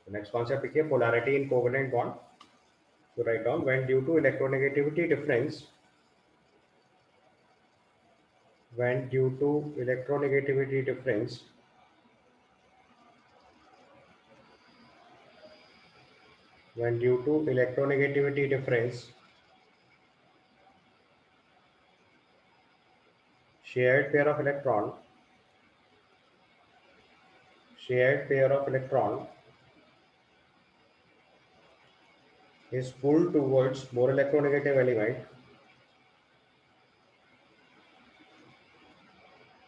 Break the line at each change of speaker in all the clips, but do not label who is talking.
Next concept लिखिए, polarity in covalent bond. तो write down, when due to electronegativity difference, when due to electronegativity difference, when due to electronegativity difference, shared pair of electron is pulled towards more electronegative element,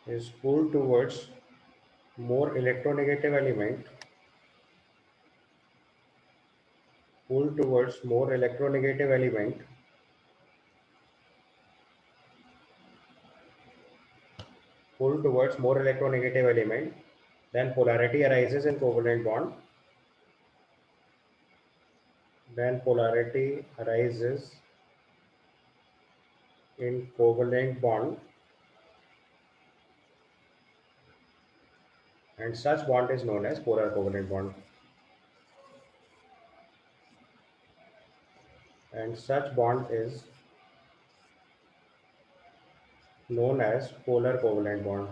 is pulled towards more electronegative element, pulled towards more electronegative element, pulled towards more electronegative element, then polarity arises in covalent bond. Then polarity arises in covalent bond, and such bond is known as polar covalent bond. And such bond is known as polar covalent bond.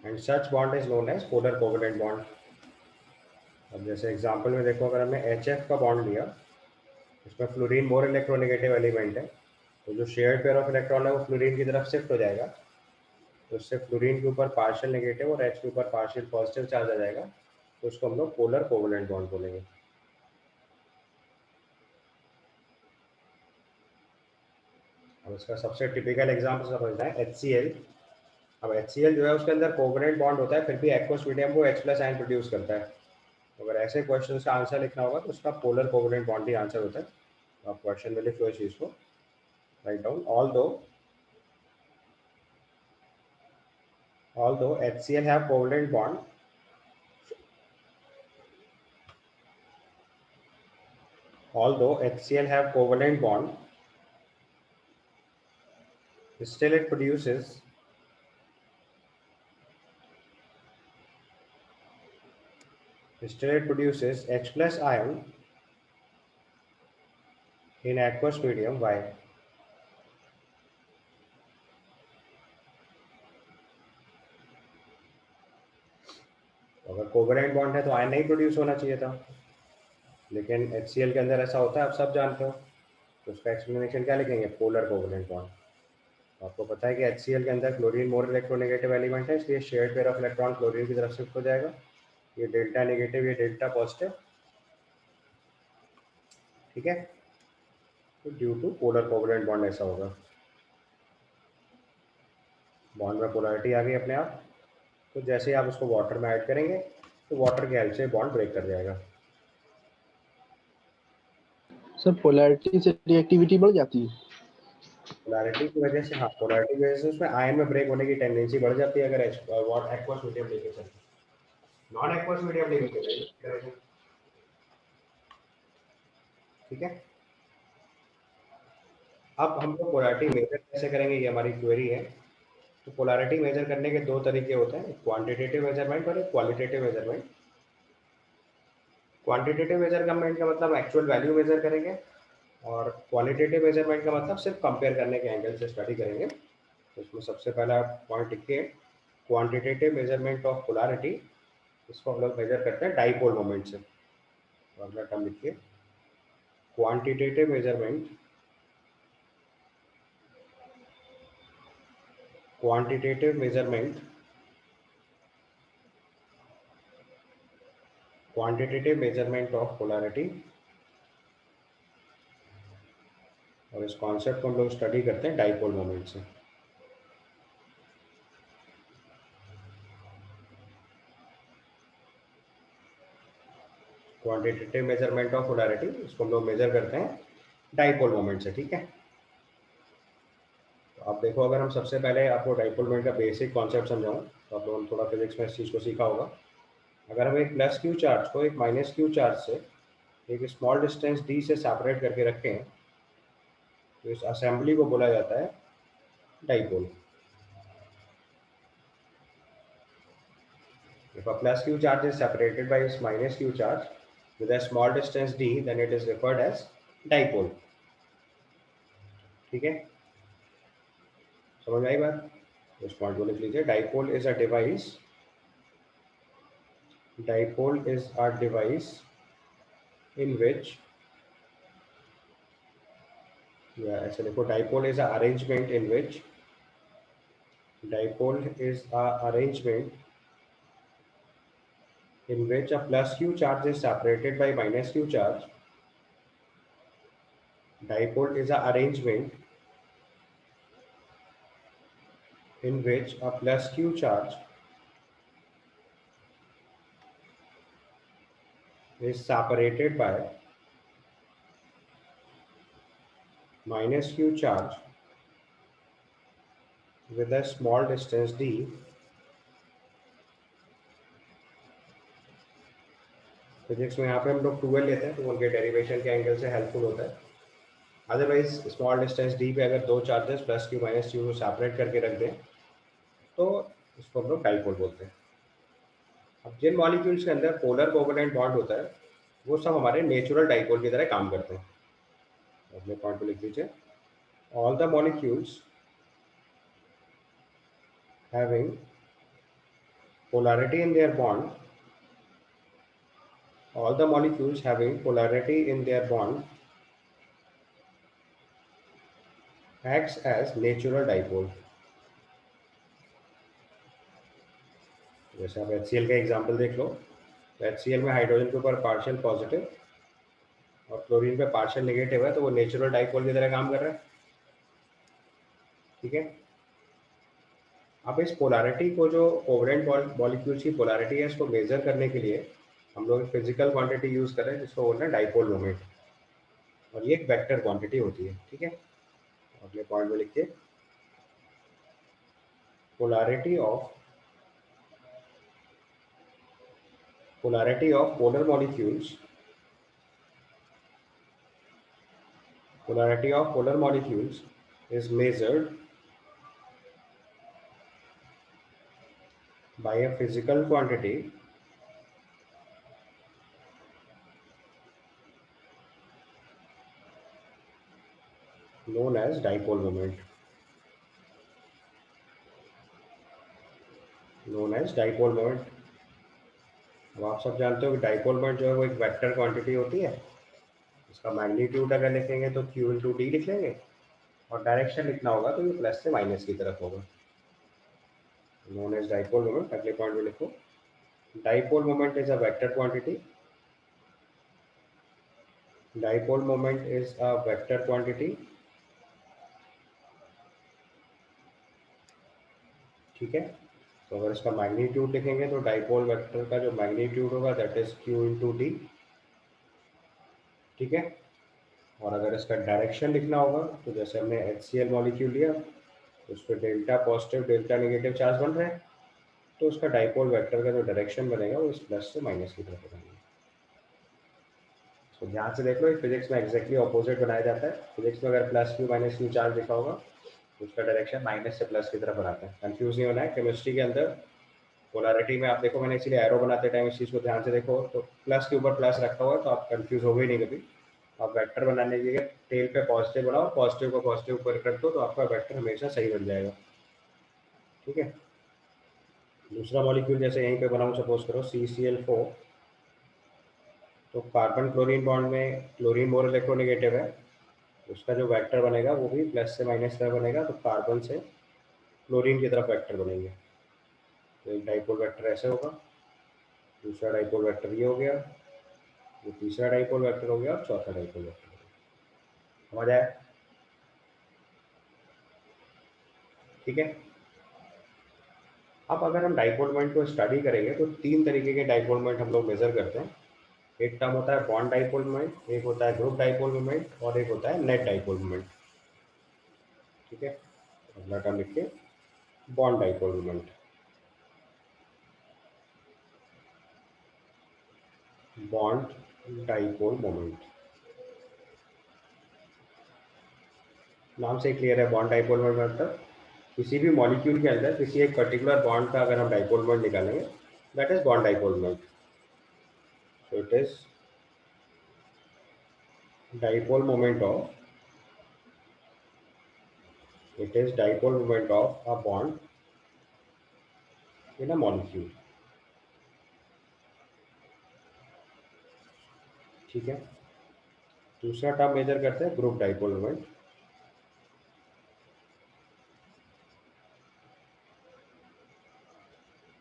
And such bond is known as polar covalent bond. अब जैसे example में देखो, अगर हमने HF का bond लिया, इसमें fluorine more electronegative element है, तो जो शेयर्ड पेयर ऑफ इलेक्ट्रॉन है वो फ्लोरीन की तरफ शिफ्ट हो जाएगा, तो उससे फ्लोरीन के ऊपर पार्शियल नेगेटिव और H के ऊपर पार्शियल पॉजिटिव चार्ज आ जाएगा, तो उसको हम लोग पोलर कोवलेंट बॉन्ड बोलेंगे. अब इसका सबसे टिपिकल एग्जाम्पल समझना है HCl. अब HCl जो है उसके अंदर कोवलेंट बॉन्ड होता है, फिर भी एक्वस मीडियम वो H+ आयन प्रोड्यूस करता है. अगर ऐसे क्वेश्चन का आंसर लिखना होगा तो उसका पोलर कोवलेंट बॉन्ड ही आंसर होता है. तो आप क्वेश्चन में लिख लो इस चीज को, write down. Although HCl have covalent bond, although HCl have covalent bond, still it produces H+ ion in aqueous medium. Why? अगर कोवलेंट बॉन्ड है तो आयन नहीं प्रोड्यूस होना चाहिए था, लेकिन HCl के अंदर ऐसा होता है, आप सब जानते हो. तो उसका एक्सप्लेनेशन क्या लिखेंगे? Polar covalent bond. आपको पता है कि HCl के अंदर क्लोरीन मोर इलेक्ट्रोनेगेटिव एलिमेंट है, इसलिए shared pair of electron chlorine की तरफ शिफ्ट हो जाएगा. ये डेल्टा नेगेटिव, ये डेल्टा पॉजिटिव, ठीक है. तो due to polar covalent bond ऐसा होगा. बॉन्ड में पोलैरिटी आ गई अपने आप, तो जैसे ही आप उसको वाटर में ऐड करेंगे तो वाटर के हेल्प से बॉन्ड ब्रेक कर जाएगा.
सर पोलैरिटी से रिएक्टिविटी बढ़ जाती है.
पोलैरिटी की वजह से, हाँ, पोलैरिटी की वजह से उसमें आयन में ब्रेक होने की टेंडेंसी बढ़ जाती है, अगर एक्वस मीडियम लेके चलते. नॉन एक्वस मीडियम लेके चलेंगे, ठीक है. अब हम लोग पोलैरिटी मेजर कैसे करेंगे, ये हमारी क्वेरी है. तो पोलैरिटी मेजर करने के दो तरीके होते हैं, क्वांटिटेटिव मेजरमेंट और एक क्वालिटेटिव मेजरमेंट. क्वांटिटेटिव मेजरमेंट का मतलब एक्चुअल वैल्यू मेजर करेंगे, और क्वालिटेटिव मेजरमेंट का मतलब सिर्फ कंपेयर करने के एंगल से स्टडी करेंगे. तो इसमें सबसे पहला पॉइंट लिखिए, क्वांटिटेटिव मेजरमेंट ऑफ पोलैरिटी. इसको हम लोग मेजर करते हैं डाइपोल मोमेंट से. तो अगला टर्म लिखिए, quantitative measurement, quantitative measurement, quantitative measurement of polarity. और इस कॉन्सेप्ट को हम लोग स्टडी करते हैं डाइपोल मोमेंट से. क्वांटिटेटिव मेजरमेंट ऑफ पोलैरिटी, इसको हम लोग मेजर करते हैं डाइपोल मोमेंट से, ठीक है. तो आप देखो, अगर हम सबसे पहले आपको डाइपोल मोमेंट का बेसिक कॉन्सेप्ट समझाऊं, तो आप लोगों ने थोड़ा फिजिक्स में इस चीज़ को सीखा होगा. अगर हम एक प्लस क्यू चार्ज को एक माइनस क्यू चार्ज से एक स्मॉल डिस्टेंस d से सेपरेट करके रखें, तो इस असेंबली को बोला जाता है dipole. if a plus q charge is separated by its minus q charge with a small distance d, then it is referred as dipole. ठीक है, समझ आई बात? इस पॉइंट को लिख लीजिए. Dipole is a device, dipole is a device in which, या ऐसे लिखो, dipole is a arrangement in which, dipole is a arrangement in which a plus q charge is separated by minus q charge. Dipole is a arrangement in which a plus q charge is separated by minus q charge with a small distance d. Physics में यहाँ पे हम लोग 12 लेते हैं तो उनके derivation के एंगल से हेल्पफुल होता है. अदरवाइज स्मॉल डिस्टेंस डी पे अगर दो charges plus Q minus Q को सेपरेट करके रख दें तो इसको हम लोग डाइपोल बोलते हैं. अब जिन मॉलिक्यूल्स के अंदर पोलर कोवेलेंट बॉन्ड होता है वो सब हमारे नेचुरल डाइपोल की तरह काम करते हैं. अपने पॉइंट को लिख लीजिए. All the molecules having polarity in their bond, all the molecules having polarity in their bond acts as natural dipole. जैसे आप HCl का एग्जांपल देख लो, तो HCl में हाइड्रोजन के ऊपर पार्शियल पॉजिटिव और क्लोरीन पे पार्शियल नेगेटिव है तो वो नेचुरल डाइपोल की तरह काम कर रहा है. ठीक है, अब इस पोलैरिटी को, जो कोवेलेंट मॉलिक्यूल्स की पोलैरिटी है, इसको मेजर करने के लिए हम लोग फिजिकल क्वांटिटी यूज कर रहे हैं जिसको बोलते हैं डाइपोल मोमेंट, और ये एक वेक्टर क्वांटिटी होती है. ठीक है, अगले पॉइंट में लिखिए. polarity of polar molecules, polarity of polar molecules is measured by a physical quantity known as dipole moment. known as dipole moment. अब आप सब जानते हो कि डाइपोल मोमेंट जो है वो एक वेक्टर क्वांटिटी होती है. इसका मैग्नीट्यूड अगर लिखेंगे तो q इंटू डी लिख लेंगे, और डायरेक्शन लिखना होगा तो ये प्लस से माइनस की तरफ होगा. known as dipole moment. अगले पॉइंट में लिखो. dipole moment is a vector quantity. Dipole moment is a vector quantity. ठीक है, तो अगर इसका मैग्नीट्यूड लिखेंगे तो डाइपोल वेक्टर का जो मैग्नीट्यूड होगा that is q into D. ठीक है, और अगर इसका डायरेक्शन लिखना होगा तो जैसे हमने HCl मॉलिक्यूल लिया तो उस पर delta positive delta negative charge बन रहे हैं, तो उसका डाइपोल वेक्टर का जो डायरेक्शन बनेगा वो इस प्लस से माइनस की तरफ बनेगा. तो ध्यान से देख लो, फिजिक्स में एक्जैक्टली ऑपोजिट बनाया जाता है. फिजिक्स में अगर plus Q minus Q charge लिखा होगा तो उसका डायरेक्शन माइनस से प्लस की तरफ बनाते हैं. कंफ्यूज नहीं होना है. केमिस्ट्री के अंदर पोलैरिटी में आप देखो, मैंने इसीलिए एरो बनाते टाइम इस चीज़ को ध्यान से देखो, तो प्लस के ऊपर प्लस रखा हुआ है तो आप कंफ्यूज हो गए नहीं कभी. आप वेक्टर बनाने के लिए टेल पे पॉजिटिव बनाओ, पॉजिटिव को पॉजिटिव ऊपर रख दो तो आपका वेक्टर हमेशा सही बन जाएगा. ठीक है, दूसरा मॉलिक्यूल जैसे यहीं पे बनाऊँ, सपोज करो CCl4, तो कार्बन क्लोरीन बॉन्ड में क्लोरीन मोर इलेक्ट्रोनेगेटिव है, उसका जो वेक्टर बनेगा वो भी प्लस से माइनस तरफ बनेगा, तो कार्बन से क्लोरीन की तरफ वेक्टर बनेंगे. तो एक डाइपोल वेक्टर ऐसे होगा, दूसरा डाइपोल वेक्टर ये हो गया, ये तीसरा डाइपोल वेक्टर हो गया, और चौथा डाइपोल वेक्टर हो गया. समझ आया? ठीक है, अब अगर हम डाइपोल मोमेंट को स्टडी करेंगे तो तीन तरीके के डाइपोल मोमेंट हम लोग मेजर करते हैं. एक टर्म होता है बॉन्ड डाइपोल मोमेंट, एक होता है ग्रुप डाइपोल मोमेंट, और एक होता है नेट डाइपोल मोमेंट. ठीक है, अगला टर्म लिखिए, bond dipole moment. Bond dipole moment नाम से क्लियर है. बॉन्ड डाइपोल मोमेंट मतलब किसी भी मॉलिक्यूल के अंदर किसी एक पर्टिकुलर बॉन्ड का अगर हम डाइपोल मोमेंट निकालेंगे that is bond dipole moment. So it is dipole moment of a bond in a molecule. ठीक है, दूसरा टर्म मेजर करते हैं ग्रुप डाइपोल मोमेंट।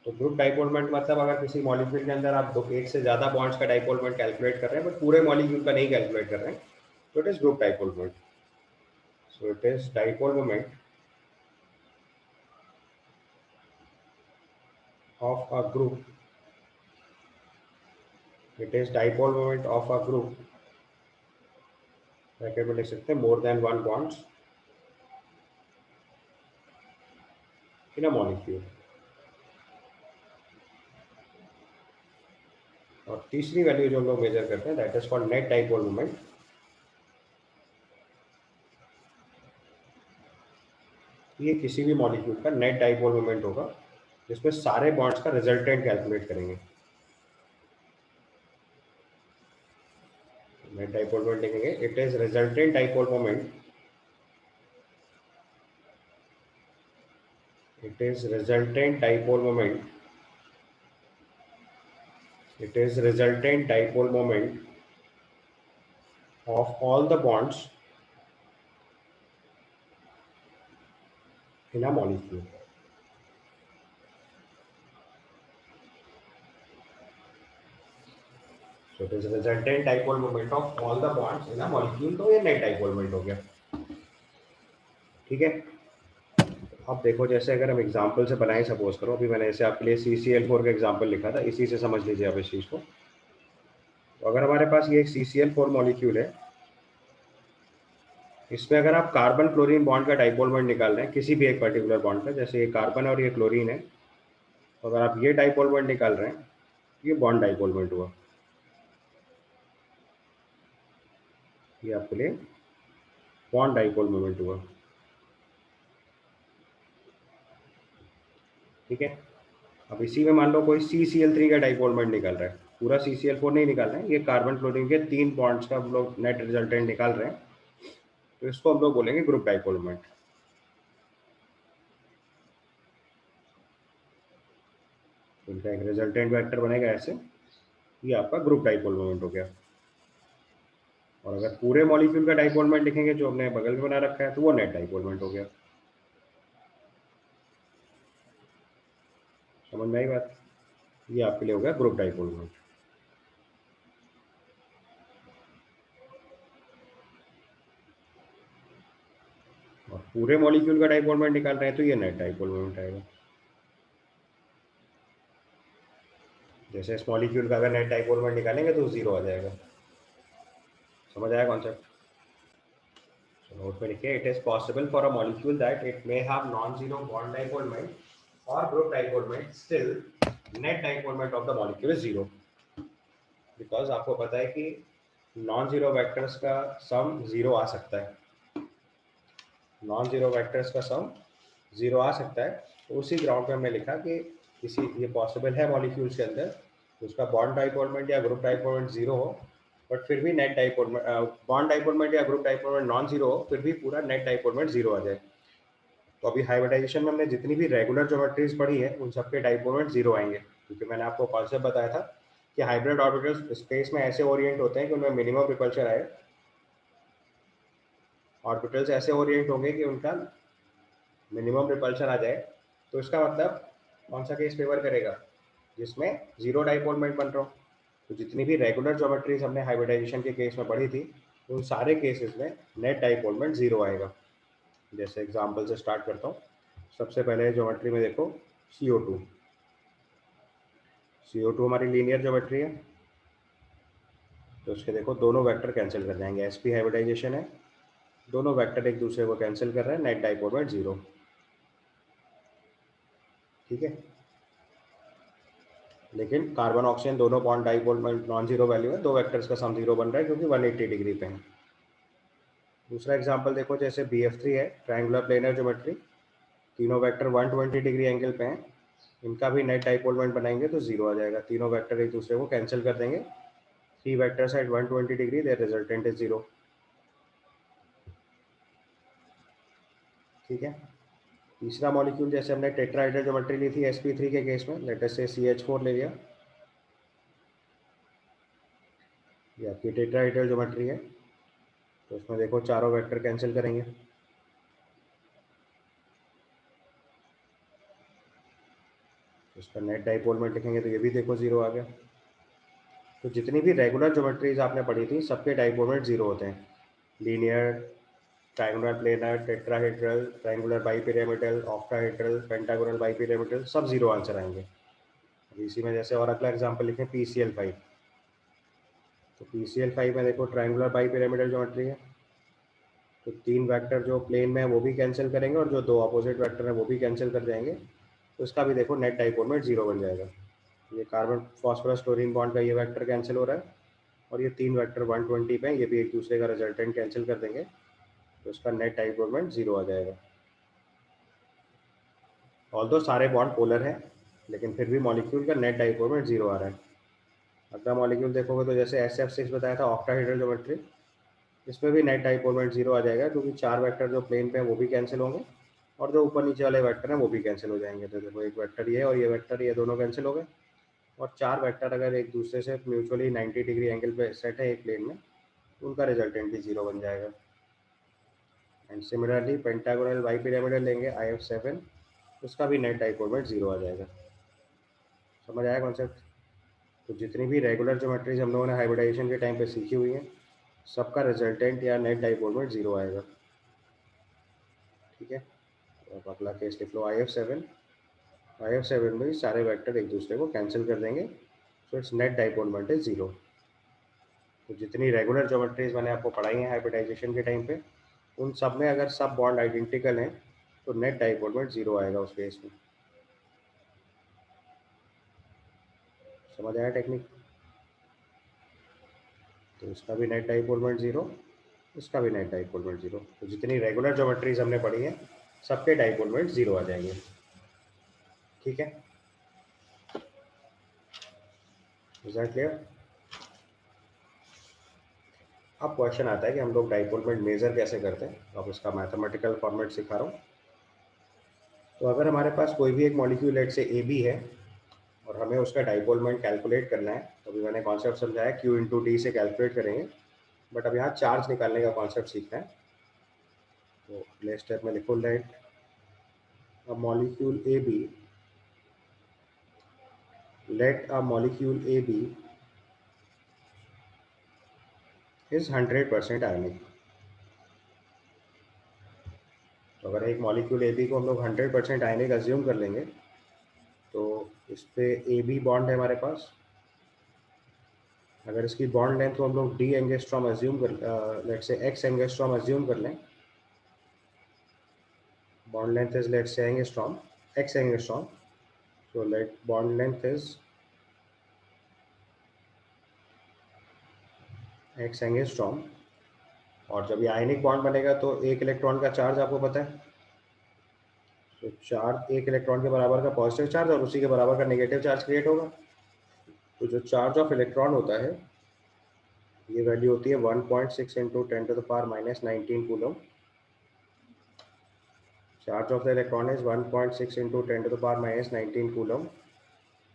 तो ग्रुप डाइपोल मोमेंट मतलब अगर किसी मॉलिक्यूल के अंदर आप दो एक से ज्यादा बॉन्ड्स का डाइपोल मोमेंट कैलकुलेट कर रहे हैं बट पूरे मॉलिक्यूल का नहीं कैलकुलेट कर रहे हैं, तो it is group dipole moment. So it is dipole moment of a group, it is dipole moment of a group, bracket में लिख सकते हैं more than one bonds in a molecule. और तीसरी वैल्यू जो हम लोग मेजर करते हैं that is called net dipole moment. ये किसी भी मॉलिक्यूल का नेट डाइपोल मोमेंट होगा जिसमें सारे बॉन्ड्स का रिजल्टेंट कैलकुलेट करेंगे। नेट डाइपोल मोमेंट लिखेंगे, it is resultant dipole moment, it is resultant dipole moment, it is resultant dipole moment of all the bonds in a molecule. So it is resultant dipole moment of all the bonds in a molecule, तो ये net dipole moment हो गया। ठीक है, अब देखो जैसे अगर हम एग्जांपल से बनाएं, सपोज करो अभी मैंने ऐसे आपके लिए CCl4 का एग्जांपल लिखा था, इसी से समझ लीजिए आप इस चीज को। तो अगर हमारे पास ये एक CCl4 मॉलिक्यूल है, इसमें अगर आप कार्बन क्लोरीन बॉन्ड का डाइपोल मोमेंट निकाल रहे हैं किसी भी एक पर्टिकुलर बॉन्ड का, जैसे ये कार्बन और ये क्लोरीन है, तो अगर आप ये डाइपोल मोमेंट निकाल रहे हैं, ये बॉन्ड डाइपोल मोमेंट हुआ, ये आपके लिए बॉन्ड डाइपोल मोमेंट हुआ। ठीक है, अब इसी में मान लो कोई CCl3 का डाइपोल मोमेंट निकाल रहा है, पूरा CCl4 नहीं निकाल रहे हैं, ये कार्बन क्लोरीन के 3 बॉन्ड्स का हम लोग नेट रिजल्टेंट निकाल रहे हैं, तो इसको हम लोग बोलेंगे ग्रुप डाइपोल मोमेंट। इनका एक रिजल्टेंट वेक्टर बनेगा ऐसे, ये आपका ग्रुप डाइपोल मोमेंट हो गया। और अगर पूरे मॉलिक्यूल का डाइपोल मोमेंट लिखेंगे जो हमने बगल में बना रखा है, तो वो नेट डाइपोल मोमेंट हो गया। समझ में आई बात? ये आपके लिए हो गया ग्रुप डाइपोल मोमेंट। और पूरे मॉलिक्यूल का डाइपोल मोमेंट निकाल रहे हैं तो ये नेट डाइपोल मोमेंट आएगा। जैसे इस मॉलिक्यूल का अगर नेट डाइपोल मोमेंट निकालेंगे तो 0 आ जाएगा। समझ आया कॉन्सेप्ट? नोट में लिखिए, it is possible for a molecule that it may have non zero bond dipole moment और group dipole moment, still net dipole moment of the molecule is 0। Because आपको पता है कि नॉन जीरो वेक्टर्स का सम 0 आ सकता है, नॉन जीरो वेक्टर्स का सम 0 आ सकता है। तो उसी ग्राउंड पे हमने लिखा कि किसी ये पॉसिबल है मॉलिक्यूल्स के अंदर उसका बॉन्ड डाइपोल मोमेंट या ग्रुप डाइपोल मोमेंट 0 हो, बट फिर भी net dipole bond dipole moment या group dipole moment non zero हो, फिर भी पूरा नेट डाइपोल मोमेंट 0 आ जाए। तो अभी हाइब्रिडाइजेशन में हमने जितनी भी रेगुलर ज्योमेट्रीज पढ़ी है उन सबके डाइपोल मोमेंट 0 आएंगे, क्योंकि मैंने आपको कॉन्सेप्ट बताया था कि हाइब्रिड ऑर्बिटल्स स्पेस में ऐसे ओरिएंट होते हैं कि उनमें मिनिमम रिपल्शन आए, ऑर्बिटल्स ऐसे ओरिएंट होंगे कि उनका मिनिमम रिपल्शन आ जाए। तो इसका मतलब कौन सा केस फेवर करेगा? जिसमें 0 डाइपोल मोमेंट बन रहा हो। तो जितनी भी रेगुलर ज्योमेट्रीज हमने हाइब्रिडाइजेशन के केस में पढ़ी थी उन सारे केसेस में नेट डाइपोल मोमेंट 0 आएगा। जैसे एग्जांपल से स्टार्ट करता हूँ। सबसे पहले ज्योमेट्री में देखो CO2, CO2 हमारी लीनियर ज्योमेट्री है, तो उसके देखो दोनों वेक्टर कैंसिल कर जाएंगे, sp हाइब्रिडाइजेशन है, दोनों वेक्टर एक दूसरे को कैंसिल कर रहे हैं, नेट डाइपोल मोमेंट 0। ठीक है, लेकिन कार्बन ऑक्सीजन दोनों bond dipole moment non zero value है, दो वेक्टर्स का सम 0 बन रहा है क्योंकि 180 डिग्री पे है। दूसरा एग्जांपल देखो, जैसे BF3 है, ट्रायंगुलर प्लेनर ज्योमेट्री, तीनों वेक्टर 120 डिग्री एंगल पे हैं, इनका भी नेट डाइपोल मोमेंट बनाएंगे तो जीरो आ जाएगा, तीनों वेक्टर एक दूसरे को कैंसिल कर देंगे। Three vectors at 120 degree, their resultant is zero. ठीक है। तीसरा मॉलिक्यूल, जैसे हमने टेट्राहाइड्रल ज्योमेट्री ली थी sp3 के केस में, लेट अस से CH4 ले लिया, ये आपकी टेट्राहाइड्रल ज्योमेट्री है, तो इसमें देखो चारों वेक्टर कैंसिल करेंगे। इसका नेट डाइपोल मोमेंट लिखेंगे तो ये भी देखो जीरो आ गया। तो जितनी भी रेगुलर ज्योमेट्रीज आपने पढ़ी थी सबके डाइपोल मोमेंट जीरो होते हैं। Linear, triangular planar, tetrahedral, triangular bipyramidal, octahedral, pentagonal bipyramidal, सब जीरो आंसर आएंगे। अब इसी में जैसे और अगला एग्जांपल लिखें PCl5। तो PCl5 में देखो ट्रायंगुलर बाइपिरामिडल ज्योमेट्री है, तो तीन वेक्टर जो प्लेन में है वो भी कैंसिल करेंगे और जो दो अपोजिट वेक्टर हैं वो भी कैंसिल कर जाएंगे, तो इसका भी देखो नेट डाइपोल मोमेंट जीरो बन जाएगा। ये कार्बन फास्फोरस क्लोरीन बॉन्ड का ये वेक्टर कैंसिल हो रहा है और ये तीन वेक्टर 120 पे ये भी एक दूसरे का रिजल्टेंट कैंसिल कर देंगे, तो इसका नेट डाइपोल मोमेंट जीरो आ जाएगा। ऑल्दो सारे बॉन्ड पोलर हैं लेकिन फिर भी मॉलिक्यूल का नेट डाइपोल मोमेंट जीरो आ रहा है। अगला मॉलिक्यूल देखोगे तो जैसे SF6 बताया था ऑक्टाहेड्रल ज्योमेट्री, इसमें भी नेट डाइपोल मोमेंट जीरो आ जाएगा क्योंकि चार वेक्टर जो प्लेन पे हैं वो भी कैंसिल होंगे और जो ऊपर नीचे वाले वेक्टर हैं वो भी कैंसिल हो जाएंगे। तो देखो एक वेक्टर ये और ये वेक्टर, ये दोनों कैंसिल हो गए और चार वेक्टर अगर एक दूसरे से म्यूचुअली 90 डिग्री एंगल पे सेट है एक प्लेन में, तो उनका रिजल्टेंट भी जीरो बन जाएगा। एंड सिमिलरली पेंटागोनल बाइपिरामिडल लेंगे IF7, उसका भी नेट डाइपोल मोमेंट जीरो आ जाएगा। समझ आया कॉन्सेप्ट? तो जितनी भी रेगुलर ज्योमेट्रीज हम लोगों ने हाइब्रिडाइजेशन के टाइम पे सीखी हुई हैं सबका रिजल्टेंट या नेट डाइपोल मोमेंट जीरो आएगा। ठीक है। तो अब अगला केस लिख लो IF7 में सारे वेक्टर एक दूसरे को कैंसिल कर देंगे, so it's net dipole moment is zero. तो जितनी रेगुलर ज्योमेट्रीज मैंने आपको पढ़ाई हैं हाइब्रिडाइजेशन के टाइम पे, उन सब में अगर सब बॉन्ड आइडेंटिकल हैं तो नेट डाइपोल मोमेंट जीरो आएगा उस केस में। समझ आया टेक्निक? तो इसका भी नेट डाइपोल मोमेंट जीरो, इसका भी नेट डाइपोल मोमेंट जीरो। तो जितनी रेगुलर ज्योमेट्रीज हमने पढ़ी हैं सबके डाइपोल मोमेंट जीरो आ जाएंगे। ठीक है, इज दैट क्लियर? अब क्वेश्चन आता है कि हम लोग डाइपोल मोमेंट मेजर कैसे करते हैं। अब इसका मैथमेटिकल फॉर्मेट सिखा रहा हूँ। तो अगर हमारे पास कोई भी एक मॉलिक्यूल लेट से AB है और हमें उसका डाइपोल मोमेंट कैलकुलेट करना है, तो अभी मैंने कॉन्सेप्ट समझाया Q इंटू डी से कैलकुलेट करेंगे, बट अब यहाँ चार्ज निकालने का कॉन्सेप्ट सीखना है। तो पहले स्टेप में लिखो let a molecule AB is 100% ionic. तो अगर एक मॉलिक्यूल AB को हम लोग 100% आयनिक अज्यूम कर लेंगे, तो इस पे AB बॉन्ड है हमारे पास। अगर इसकी बॉन्ड लेंथ को हम लोग D एंगस्ट्रॉम अज्यूम कर, लेट से X एंगस्ट्रॉम अज्यूम कर लें, bond length is let's say angstrom, x angstrom, so let bond length is x angstrom। और जब ये आयनिक बॉन्ड बनेगा तो एक इलेक्ट्रॉन का चार्ज आपको पता है, तो चार्ज एक इलेक्ट्रॉन के बराबर का पॉजिटिव चार्ज और उसी के बराबर का नेगेटिव चार्ज क्रिएट होगा। तो जो चार्ज ऑफ इलेक्ट्रॉन होता है ये वैल्यू होती है 1.6 into 10⁻⁻19 coulomb. Charge of the electron is 1.6 into 10⁻⁻19 coulomb,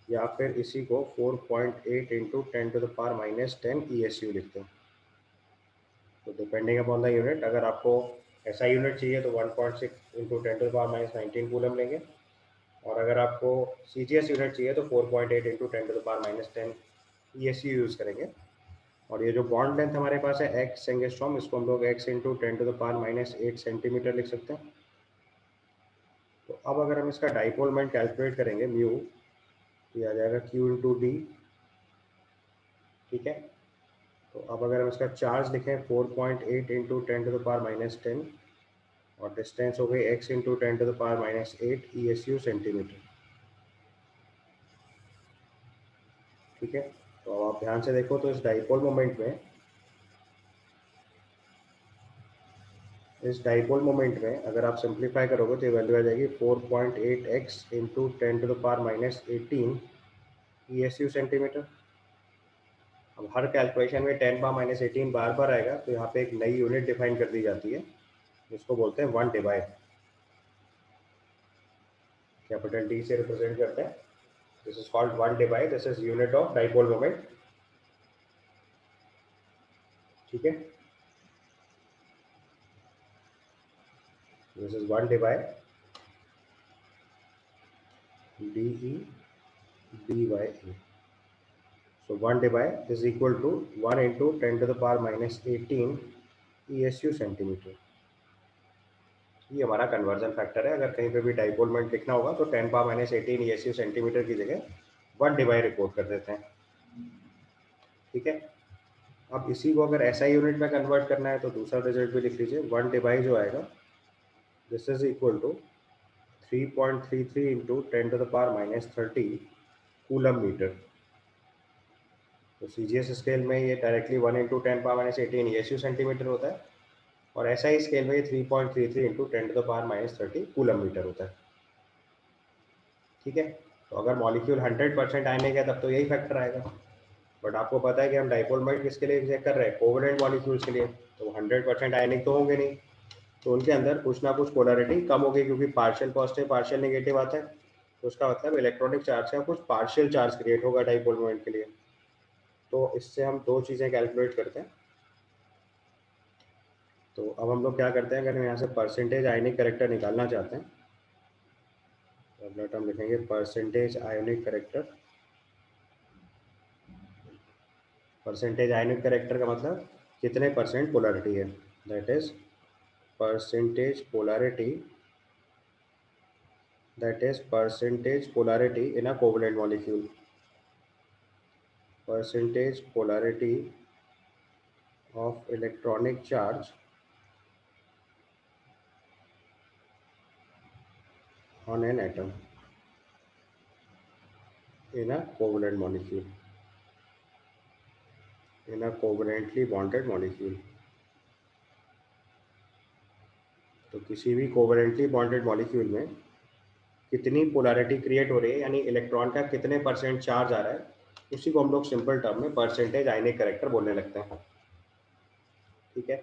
या फिर इसी को 4.8 इंटू 10⁻⁻10 ESU लिखते हैं। तो डिपेंडिंग अपॉन द यूनिट, अगर आपको ऐसा यूनिट चाहिए तो 1.6 इंटू 10⁻⁻19 कूलम लेंगे, और अगर आपको CGS यूनिट चाहिए तो 4.8 इंटू 10⁻⁻10 ESU यूज़ करेंगे। और ये जो बॉन्ड लेंथ हमारे पास है x एंगस्ट्रॉम, इसको हम लोग x इंटू 10⁻⁻8 सेंटीमीटर लिख सकते हैं। तो अब अगर हम इसका डाइपोल मोमेंट कैलकुलेट करेंगे म्यू, तो ये आ जाएगा Q इंटू डी। ठीक है। तो अब अगर हम इसका चार्ज लिखें 4.8 इंटू 10⁻⁻10 और डिस्टेंस हो गई x इंटू 10⁻⁻8 ESU सेंटीमीटर। ठीक है। तो अब आप ध्यान से देखो तो इस डाइपोल मोमेंट में इस डाइपोल मोमेंट में अगर आप सिंप्लीफाई करोगे तो ये वैल्यू आ जाएगी 4.8x इंटू 10⁻−18 ESU सेंटीमीटर। अब हर कैलकुलेशन में 10⁻−18 बार बार आएगा, तो यहाँ पे एक नई यूनिट डिफाइन कर दी जाती है जिसको बोलते हैं 1 डिवाइड, कैपिटल D से रिप्रेजेंट करते हैं। This is called 1 divide, this is unit of dipole moment. ठीक है, this is 1 divide DE by A. So 1 divide is equal to 1 into 10⁻−18 ESU centimetre. ये हमारा कन्वर्जन फैक्टर है। अगर कहीं पे भी डाइपोल मोमेंट लिखना होगा तो 10⁻−18 ESU सेंटीमीटर की जगह 1 डिवाइड रिपोर्ट कर देते हैं। ठीक है, अब इसी को अगर SI यूनिट में कन्वर्ट करना है तो दूसरा रिजल्ट भी लिख लीजिए। 1 डिवाइड जो आएगा this is equal to 3.33 into 10⁻−30 coulomb metre. तो CGS स्केल में ये डायरेक्टली 1 इंटू 10⁻−18 ESU सेंटीमीटर होता है, और SI स्केल में ये 3.33 इंटू 10⁻−30 कूलम मीटर होता है। ठीक है, तो अगर मॉलिक्यूल 100% आयनिक है तब तो यही फैक्टर आएगा, बट आपको पता है कि हम डाइपोल मोमेंट किसके लिए चेक कर रहे हैं, कोवेलेंट मॉलिक्यूल्स के लिए, तो 100% आयनिक तो होंगे नहीं, तो उनके अंदर कुछ ना कुछ पोलैरिटी कम होगी, क्योंकि पार्शियल पॉजिटिव पार्शियल नेगेटिव आता है, तो उसका मतलब इलेक्ट्रॉनिक चार्ज का कुछ पार्शियल चार्ज क्रिएट होगा डाइपोल मोमेंट के लिए। तो इससे हम दो चीज़ें कैलकुलेट करते हैं। तो अब हम लोग क्या करते हैं, अगर हम यहाँ से परसेंटेज आयनिक करेक्टर निकालना चाहते हैं तो अगला टर्म लिखेंगे परसेंटेज आयनिक करेक्टर। परसेंटेज आयनिक करेक्टर का मतलब कितने परसेंट पोलैरिटी है, that is percentage polarity, that is percentage polarity in a covalent molecule, percentage polarity of electronic charge on an atom in a covalent molecule, in a covalently bonded molecule। तो किसी भी covalently bonded molecule में कितनी polarity create हो रही है, यानी electron का कितने परसेंट चार्ज आ रहा है, उसी को हम लोग सिंपल टर्म में परसेंटेज आयनिक करेक्टर बोलने लगते हैं। ठीक है,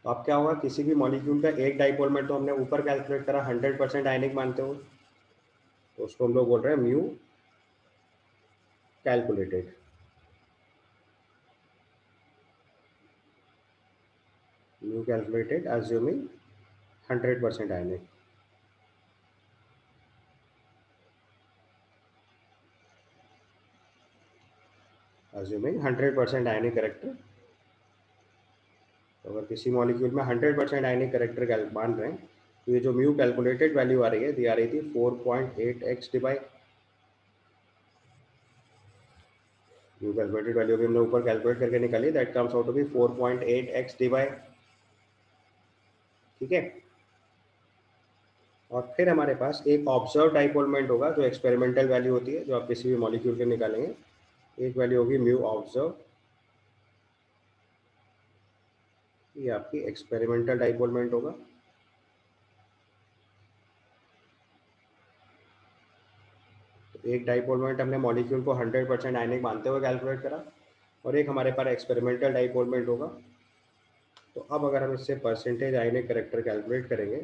तो अब क्या होगा, किसी भी मॉलिक्यूल का एक डाइपोल मोमेंट तो हमने ऊपर कैलकुलेट करा 100% आयनिक मानते हो, तो उसको हम लोग बोल रहे हैं mu calculated. Mu calculated assuming 100% ionic. Assuming 100% ionic character. तो अगर किसी मॉलिक्यूल में 100% आयनिक करेक्टर मान रहे हैं, तो ये जो म्यू कैलकुलेटेड वैल्यू आ रही है, दी आ रही थी 4.8x divide, mu calculated value भी हमने ऊपर कैलकुलेट करके निकाली, that comes out to be 4.8x divide. ठीक है, और फिर हमारे पास एक ऑब्जर्व डाइपोल मोमेंट होगा जो एक्सपेरिमेंटल वैल्यू होती है, जो आप किसी भी मॉलिक्यूल के निकालेंगे। एक वैल्यू होगी म्यू ऑब्जर्व, ये आपकी एक्सपेरिमेंटल डाइपोल मोमेंट होगा। तो एक डाइपोल मोमेंट हमने मॉलिक्यूल को 100% आयनिक मानते हुए कैलकुलेट करा, और एक हमारे पास एक्सपेरिमेंटल डाइपोल मोमेंट होगा। तो अब अगर हम इससे परसेंटेज आयनिक करेक्टर कैलकुलेट करेंगे,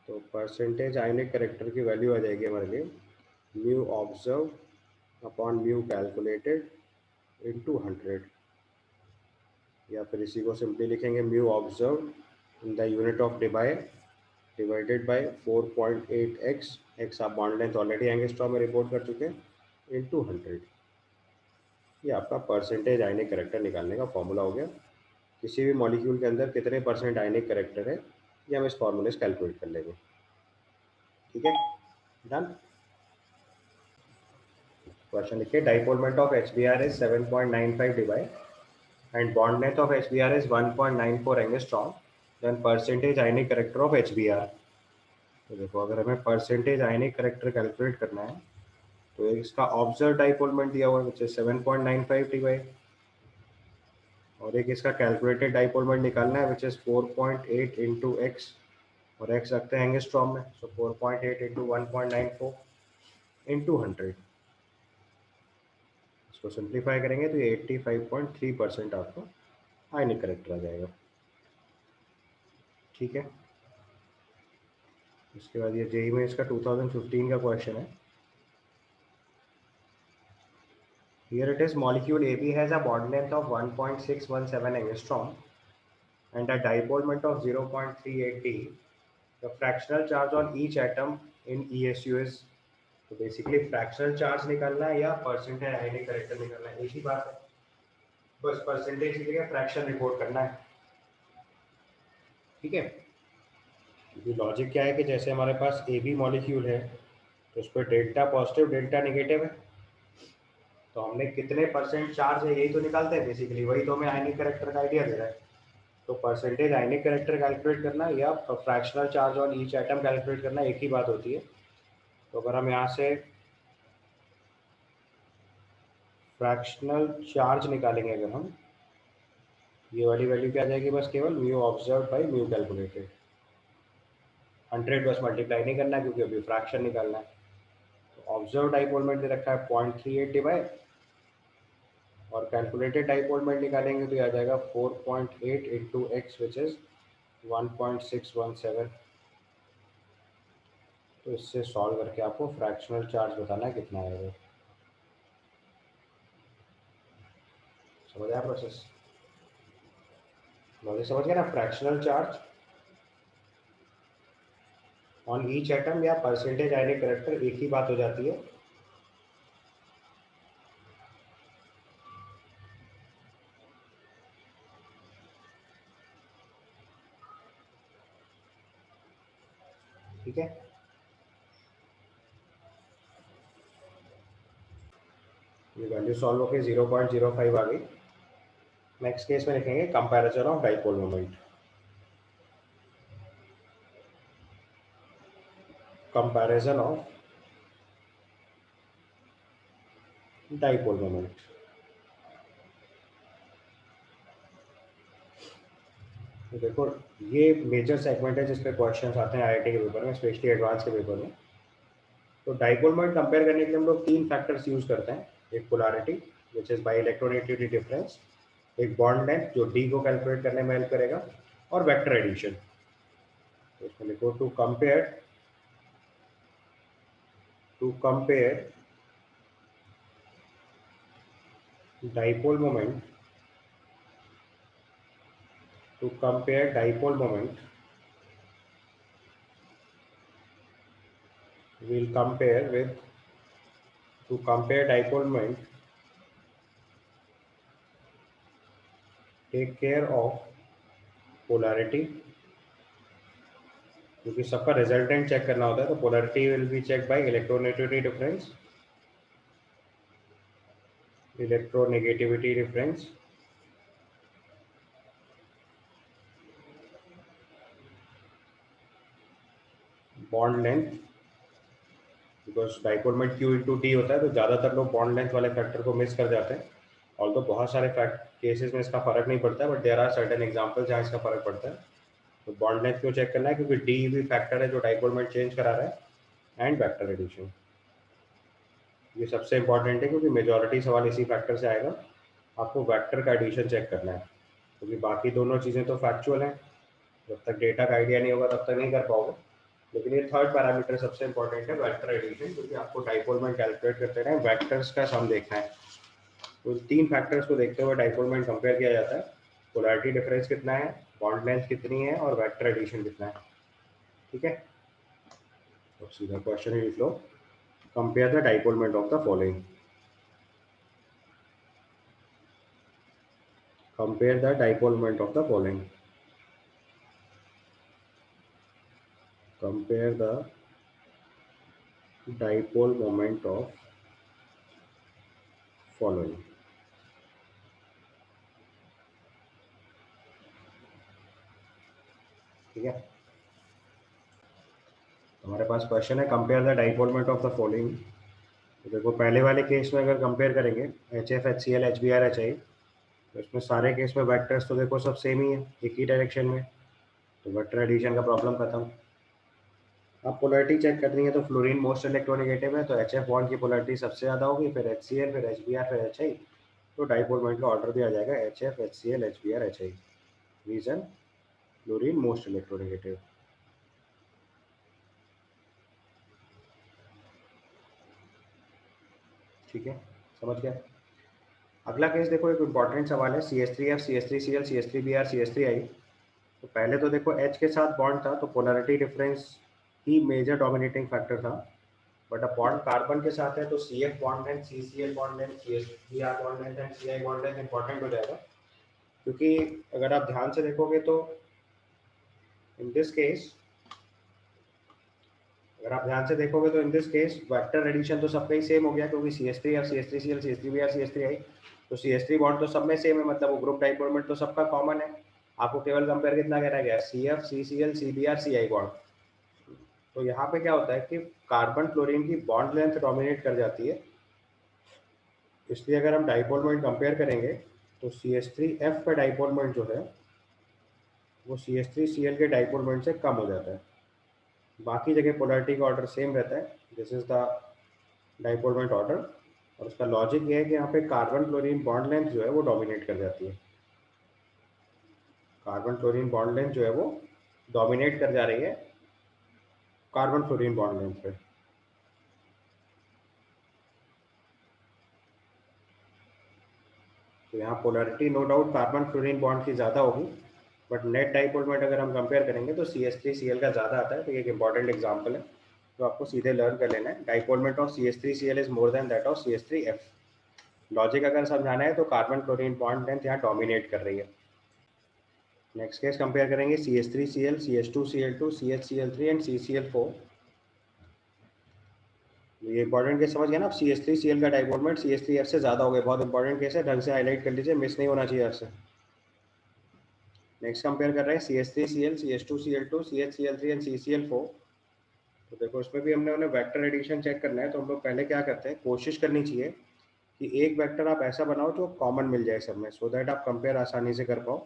तो परसेंटेज आयनिक करेक्टर की वैल्यू आ जाएगी हमारे लिए mu observe upon mu calculated into 100, या फिर इसी को सिंपली लिखेंगे mu observe in the unit of divided by 4.8x, x आप बॉन्ड लेंथ ऑलरेडी एंगस्ट्रॉम में रिपोर्ट कर चुके हैं, इंटू 100। ये आपका परसेंटेज आयनिक करेक्टर निकालने का फॉर्मूला हो गया। किसी भी मॉलिक्यूल के अंदर कितने परसेंट आयनिक करेक्टर है, ये हम इस फॉर्मूले से कैलकुलेट कर लेंगे। ठीक है, डन। क्वेश्चन लिखिए, dipole moment of HBr is 7.95 divide and bond length of HBr is 1.94 angstrom, then percentage ionic character of HBr। तो देखो, अगर हमें परसेंटेज आयनिक करेक्टर कैलकुलेट करना है, तो इसका ऑब्जर्व डाइपोल मोमेंट दिया हुआ है, which is 7.95 डिवाइड और एक इसका कैलकुलेटेड डाइपोल मोमेंट निकालना है विच इज 4.8 इंटू एक्स, और एक्स रखते हैं एंगस्ट्रॉम में, सो 4.8 इंटू 1.94 इंटू 100। इसको सिंप्लीफाई करेंगे तो ये 85.3% आपका आयनिक करेक्टर आ जाएगा। ठीक है, इसके बाद ये जेई में इसका 2015 का क्वेश्चन है। Here it is, molecule AB has a bond length of 1.617 angstrom and a dipole moment of 0.38 d. The fractional charge on each atom in ESU is, तो बेसिकली फ्रैक्शनल चार्ज निकालना है या percentage आयनिक character निकालना है, एक ही बात है, बस परसेंटेज की जगह फ्रैक्शन रिपोर्ट करना है। ठीक है, लॉजिक क्या है कि जैसे हमारे पास ए बी मॉलिक्यूल है तो उस पर डेल्टा पॉजिटिव डेल्टा नेगेटिव है, तो हमने कितने परसेंट चार्ज है यही तो निकालते हैं बेसिकली, वही तो हमें आयनिक करेक्टर का आइडिया दे रहा है। तो परसेंटेज आयनिक करेक्टर कैलकुलेट करना या fractional charge on each atom calculate करना एक ही बात होती है। तो अगर हम यहाँ से फ्रैक्शनल चार्ज निकालेंगे, अगर हम ये वाली वैल्यू क्या आ जाएगी, बस केवल mu observe by mu calculated. 100 बस मल्टीप्लाई नहीं करना क्योंकि अभी फ्रैक्शन निकालना है। तो ऑब्जर्व डाइपोल मोमेंट दे रखा है 0.38 डिवाइड, और कैलकुलेटेड डाइपोल मोमेंट निकालेंगे तो ये आ जाएगा 4.8 इंटू एक्स विच इज 1.617। तो इससे सॉल्व करके आपको फ्रैक्शनल चार्ज बताना है कितना आएगा। समझ आया प्रोसेस? लॉजिक समझ गया ना? Fractional charge on each atom या परसेंटेज आयनिक करेक्टर एक ही बात हो जाती है। ठीक है, ये वैल्यू सॉल्व होकर 0.05 आ गई। नेक्स्ट केस में लिखेंगे comparison of dipole moment. Comparison of dipole moment. तो देखो, ये मेजर सेगमेंट है जिस पे क्वेश्चंस आते हैं आईआईटी के पेपर में, स्पेशली एडवांस के पेपर में। तो डाइपोल मोमेंट कंपेयर करने के लिए हम लोग तीन फैक्टर्स यूज करते हैं। एक polarity which is by electronegativity difference, एक बॉन्ड लेंथ जो डी को कैलकुलेट करने में हेल्प करेगा, और वेक्टर एडिशन। तो इसमें लिखो to compare dipole moment to compare dipole moment, we'll compare with to compare dipole moment, take care of polarity, क्योंकि सबका रिजल्टेंट चेक करना होता है। तो polarity will be check by electronegativity difference, bond length, because dipole moment Q into d होता है, तो ज़्यादातर लोग बॉन्ड लेंथ वाले फैक्टर को मिस कर जाते हैं। और तो बहुत सारे केसेस में इसका फर्क नहीं पड़ता है, but there are certain examples जहाँ इसका फर्क पड़ता है। तो बॉन्ड लेंथ क्यों चेक करना है? क्योंकि डी भी फैक्टर है जो डाइपोल मोमेंट चेंज करा रहा है, एंड वेक्टर एडिशन। ये सबसे इंपॉर्टेंट है क्योंकि मेजॉरिटी सवाल इसी फैक्टर से आएगा। आपको वेक्टर का एडिशन चेक करना है, क्योंकि बाकी दोनों चीज़ें तो फैक्चुअल हैं, जब तक डेटा का आइडिया नहीं होगा तब तक नहीं कर पाओगे। लेकिन ये थर्ड पैरामीटर सबसे इंपॉर्टेंट है, वेक्टर एडिशन, क्योंकि आपको डाइपोल मोमेंट कैलकुलेट करते रहें, वेक्टर्स का सम देखना है। तो तीन फैक्टर्स को देखते हुए डाइपोल मोमेंट कंपेयर किया जाता है। पोलैरिटी डिफरेंस कितना है, बॉन्ड लेंथ कितनी है, और वेक्टर एडिशन कितना है। ठीक है, तो सीधा क्वेश्चन ही लिख लो, compare the dipole moment of the following. Compare the dipole moment of the following. compare the dipole moment of following। ठीक है, हमारे पास क्वेश्चन है compare the dipole moment of the following. तो देखो, पहले वाले केस में अगर कंपेयर करेंगे HF HCl HBr HI, तो इसमें सारे केस में वेक्टर्स तो देखो सब सेम ही है, एक ही डायरेक्शन में, तो वेक्टर एडिशन का प्रॉब्लम खत्म। अब पोलैरिटी चेक करनी है तो फ्लोरीन मोस्ट इलेक्ट्रोनेगेटिव है, तो HF बॉन्ड की पोलैरिटी सबसे ज़्यादा होगी, फिर HCl, फिर HBr, फिर HI। तो डाइपोल मोमेंट का ऑर्डर भी आ जाएगा HF, HCl, HBr, HI। Reason fluorine most electronegative. ठीक है, समझ गया। अगला केस देखो, एक इंपॉर्टेंट सवाल है, CH3F, CH3Cl, CH3Br, CH3I। तो पहले तो देखो H के साथ बॉन्ड था तो पोलैरिटी डिफरेंस ही मेजर डोमिनेटिंग फैक्टर था, बट अब बॉन्ड कार्बन के साथ है तो CF bond length, CCl bond length, CHBr bond length and CI bond length important हो जाएगा। क्योंकि अगर आप ध्यान से देखोगे तो इन दिस केस, अगर आप ध्यान से देखोगे तो in this case vector addition तो सबका ही सेम हो गया, क्योंकि CH3F, CH3Cl, CH3Br, CH3I। तो CH3 बॉन्ड तो सब में सेम है, मतलब वो ग्रुप डाइपोल मोमेंट तो सबका कॉमन है। आपको केवल कंपेयर कितना करना गया, CF, CCl, CBr, CI bond. तो यहाँ पे क्या होता है कि कार्बन क्लोरीन की बॉन्ड लेंथ डोमिनेट कर जाती है, इसलिए अगर हम डाइपोल मोमेंट कंपेयर करेंगे तो CH3F का डाइपोल मोमेंट जो है वो CH3Cl के डाइपोल मोमेंट से कम हो जाता है। बाकी जगह पोलैरिटी का ऑर्डर सेम रहता है, this is the dipole moment order. और उसका लॉजिक ये है कि यहाँ पे कार्बन क्लोरीन बॉन्ड लेंथ जो है वो डोमिनेट कर जाती है, कार्बन क्लोरीन बॉन्ड लेंथ जो है वो डोमिनेट कर जा रही है कार्बन फ्लोरीन बॉन्ड लेंथ पे। तो यहाँ polarity no doubt carbon fluorine bond की ज़्यादा होगी, बट नेट डाइपोल मोमेंट अगर हम कंपेयर करेंगे तो CH3Cl का ज़्यादा आता है। तो ये एक इंपॉर्टेंट एग्जाम्पल है, तो आपको सीधे लर्न कर लेना है, dipole moment of CH3Cl is more than that of CH3F। Logic अगर समझाना है तो कार्बन क्लोरीन बॉन्ड लेंथ यहाँ डोमिनेट कर रही है। नेक्स्ट केस कंपेयर करेंगे CH3Cl, CH2Cl2, CHCl3 and CCl4। ये इंपॉर्टेंट केस समझ गया ना आप, CH3Cl का डाइपोल मोमेंट CH3F से ज़्यादा हो गया, बहुत इंपॉर्टेंट केस है, ढंग से हाईलाइट कर लीजिए, मिस नहीं होना चाहिए आपसे। नेक्स्ट कंपेयर कर रहे हैं CH3Cl, CH2Cl2, CHCl3 and CCl4। तो देखो इसमें भी हमने उन्हें वेक्टर एडिशन चेक करना है, तो हम लोग पहले क्या करते हैं, कोशिश करनी चाहिए कि एक वेक्टर आप ऐसा बनाओ जो कॉमन मिल जाए सब में, सो दैट आप कंपेयर आसानी से कर पाओ।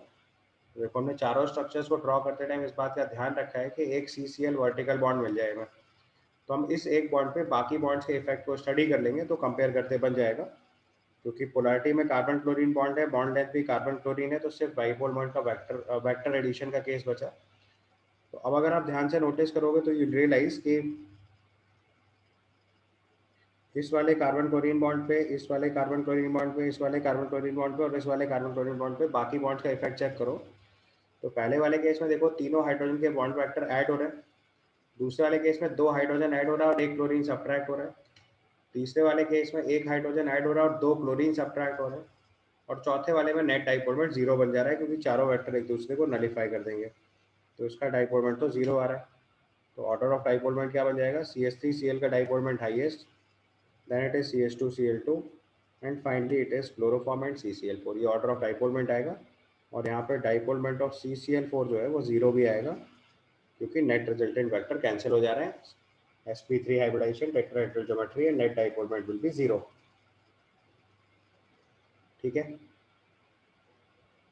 तो देखो हमने चारों स्ट्रक्चर्स को ड्रॉ करते टाइम इस बात का ध्यान रखा है कि एक CCl वर्टिकल बॉन्ड मिल जाए हमें, तो हम इस एक बॉन्ड पे बाकी बॉन्ड्स के इफेक्ट को स्टडी कर लेंगे तो कंपेयर करते बन जाएगा। क्योंकि पोलैरिटी में कार्बन क्लोरीन बॉन्ड है, बॉन्ड लेंथ भी कार्बन क्लोरीन है, तो सिर्फ डाइपोल मोमेंट का वेक्टर एडिशन का केस बचा। तो अब अगर आप ध्यान से नोटिस करोगे तो यू रियलाइज कि इस वाले कार्बन क्लोरीन बॉन्ड पे, इस वाले कार्बन क्लोरीन बॉन्ड पे, इस वाले कार्बन क्लोरीन बॉन्ड पे और इस वाले कार्बन क्लोरीन बॉन्ड पे बाकी बॉन्ड्स का इफेक्ट चेक करो। तो पहले वाले केस में देखो तीनों हाइड्रोजन के बॉन्ड वेक्टर ऐड हो रहे हैं, दूसरे वाले केस में दो हाइड्रोजन ऐड हो रहा है और एक क्लोरीन सब्ट्रैक्ट हो रहा है, तीसरे वाले केस में एक हाइड्रोजन ऐड हो रहा है और दो क्लोरीन सब्ट्रैक्ट हो रहे हैं, और चौथे वाले में नेट डाइपोल मोमेंट जीरो बन जा रहा है, क्योंकि चारों वेक्टर एक दूसरे को नलीफाई कर देंगे, तो इसका डाइपोल मोमेंट तो जीरो आ रहा है। तो ऑर्डर ऑफ डाइपोल मोमेंट क्या बन जाएगा, CH3Cl का dipole moment highest, then it is CH2Cl2 and finally it is chloroform and CCl4। ये ऑर्डर ऑफ डाइपोल मोमेंट आएगा, और यहाँ पे डाइपोल मोमेंट ऑफ CCl4 जो है वो जीरो भी आएगा, क्योंकि नेट रिजल्टेंट वेक्टर कैंसिल हो जा रहे हैं, sp3 hybridisation tetrahedral geometry and net dipole moment will be zero. ठीक है,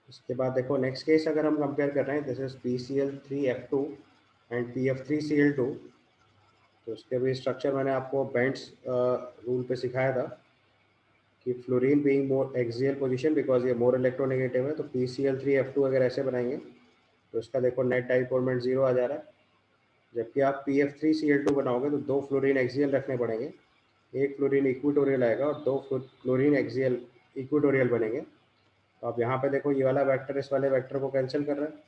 इसके बाद देखो नेक्स्ट केस अगर हम कंपेयर कर रहे हैं, this is PCl3F2 and PF3Cl2। तो उसके भी स्ट्रक्चर मैंने आपको बेंड्स रूल पे सिखाया था कि fluorine being more axial position because ये मोर इलेक्ट्रोनेगेटिव है, तो PCl3F2 अगर ऐसे बनाएंगे तो इसका देखो नेट डाइपोल मोमेंट जीरो आ जा रहा है। जबकि आप PF3Cl2 बनाओगे तो दो फ्लोरीन एक्सियल रखने पड़ेंगे, एक फ्लोरीन इक्वेटोरियल आएगा और दो क्लोरीन एक्सियल इक्वेटोरियल बनेंगे। तो आप यहाँ पे देखो ये वाला वेक्टर इस वाले वेक्टर को कैंसिल कर रहा है,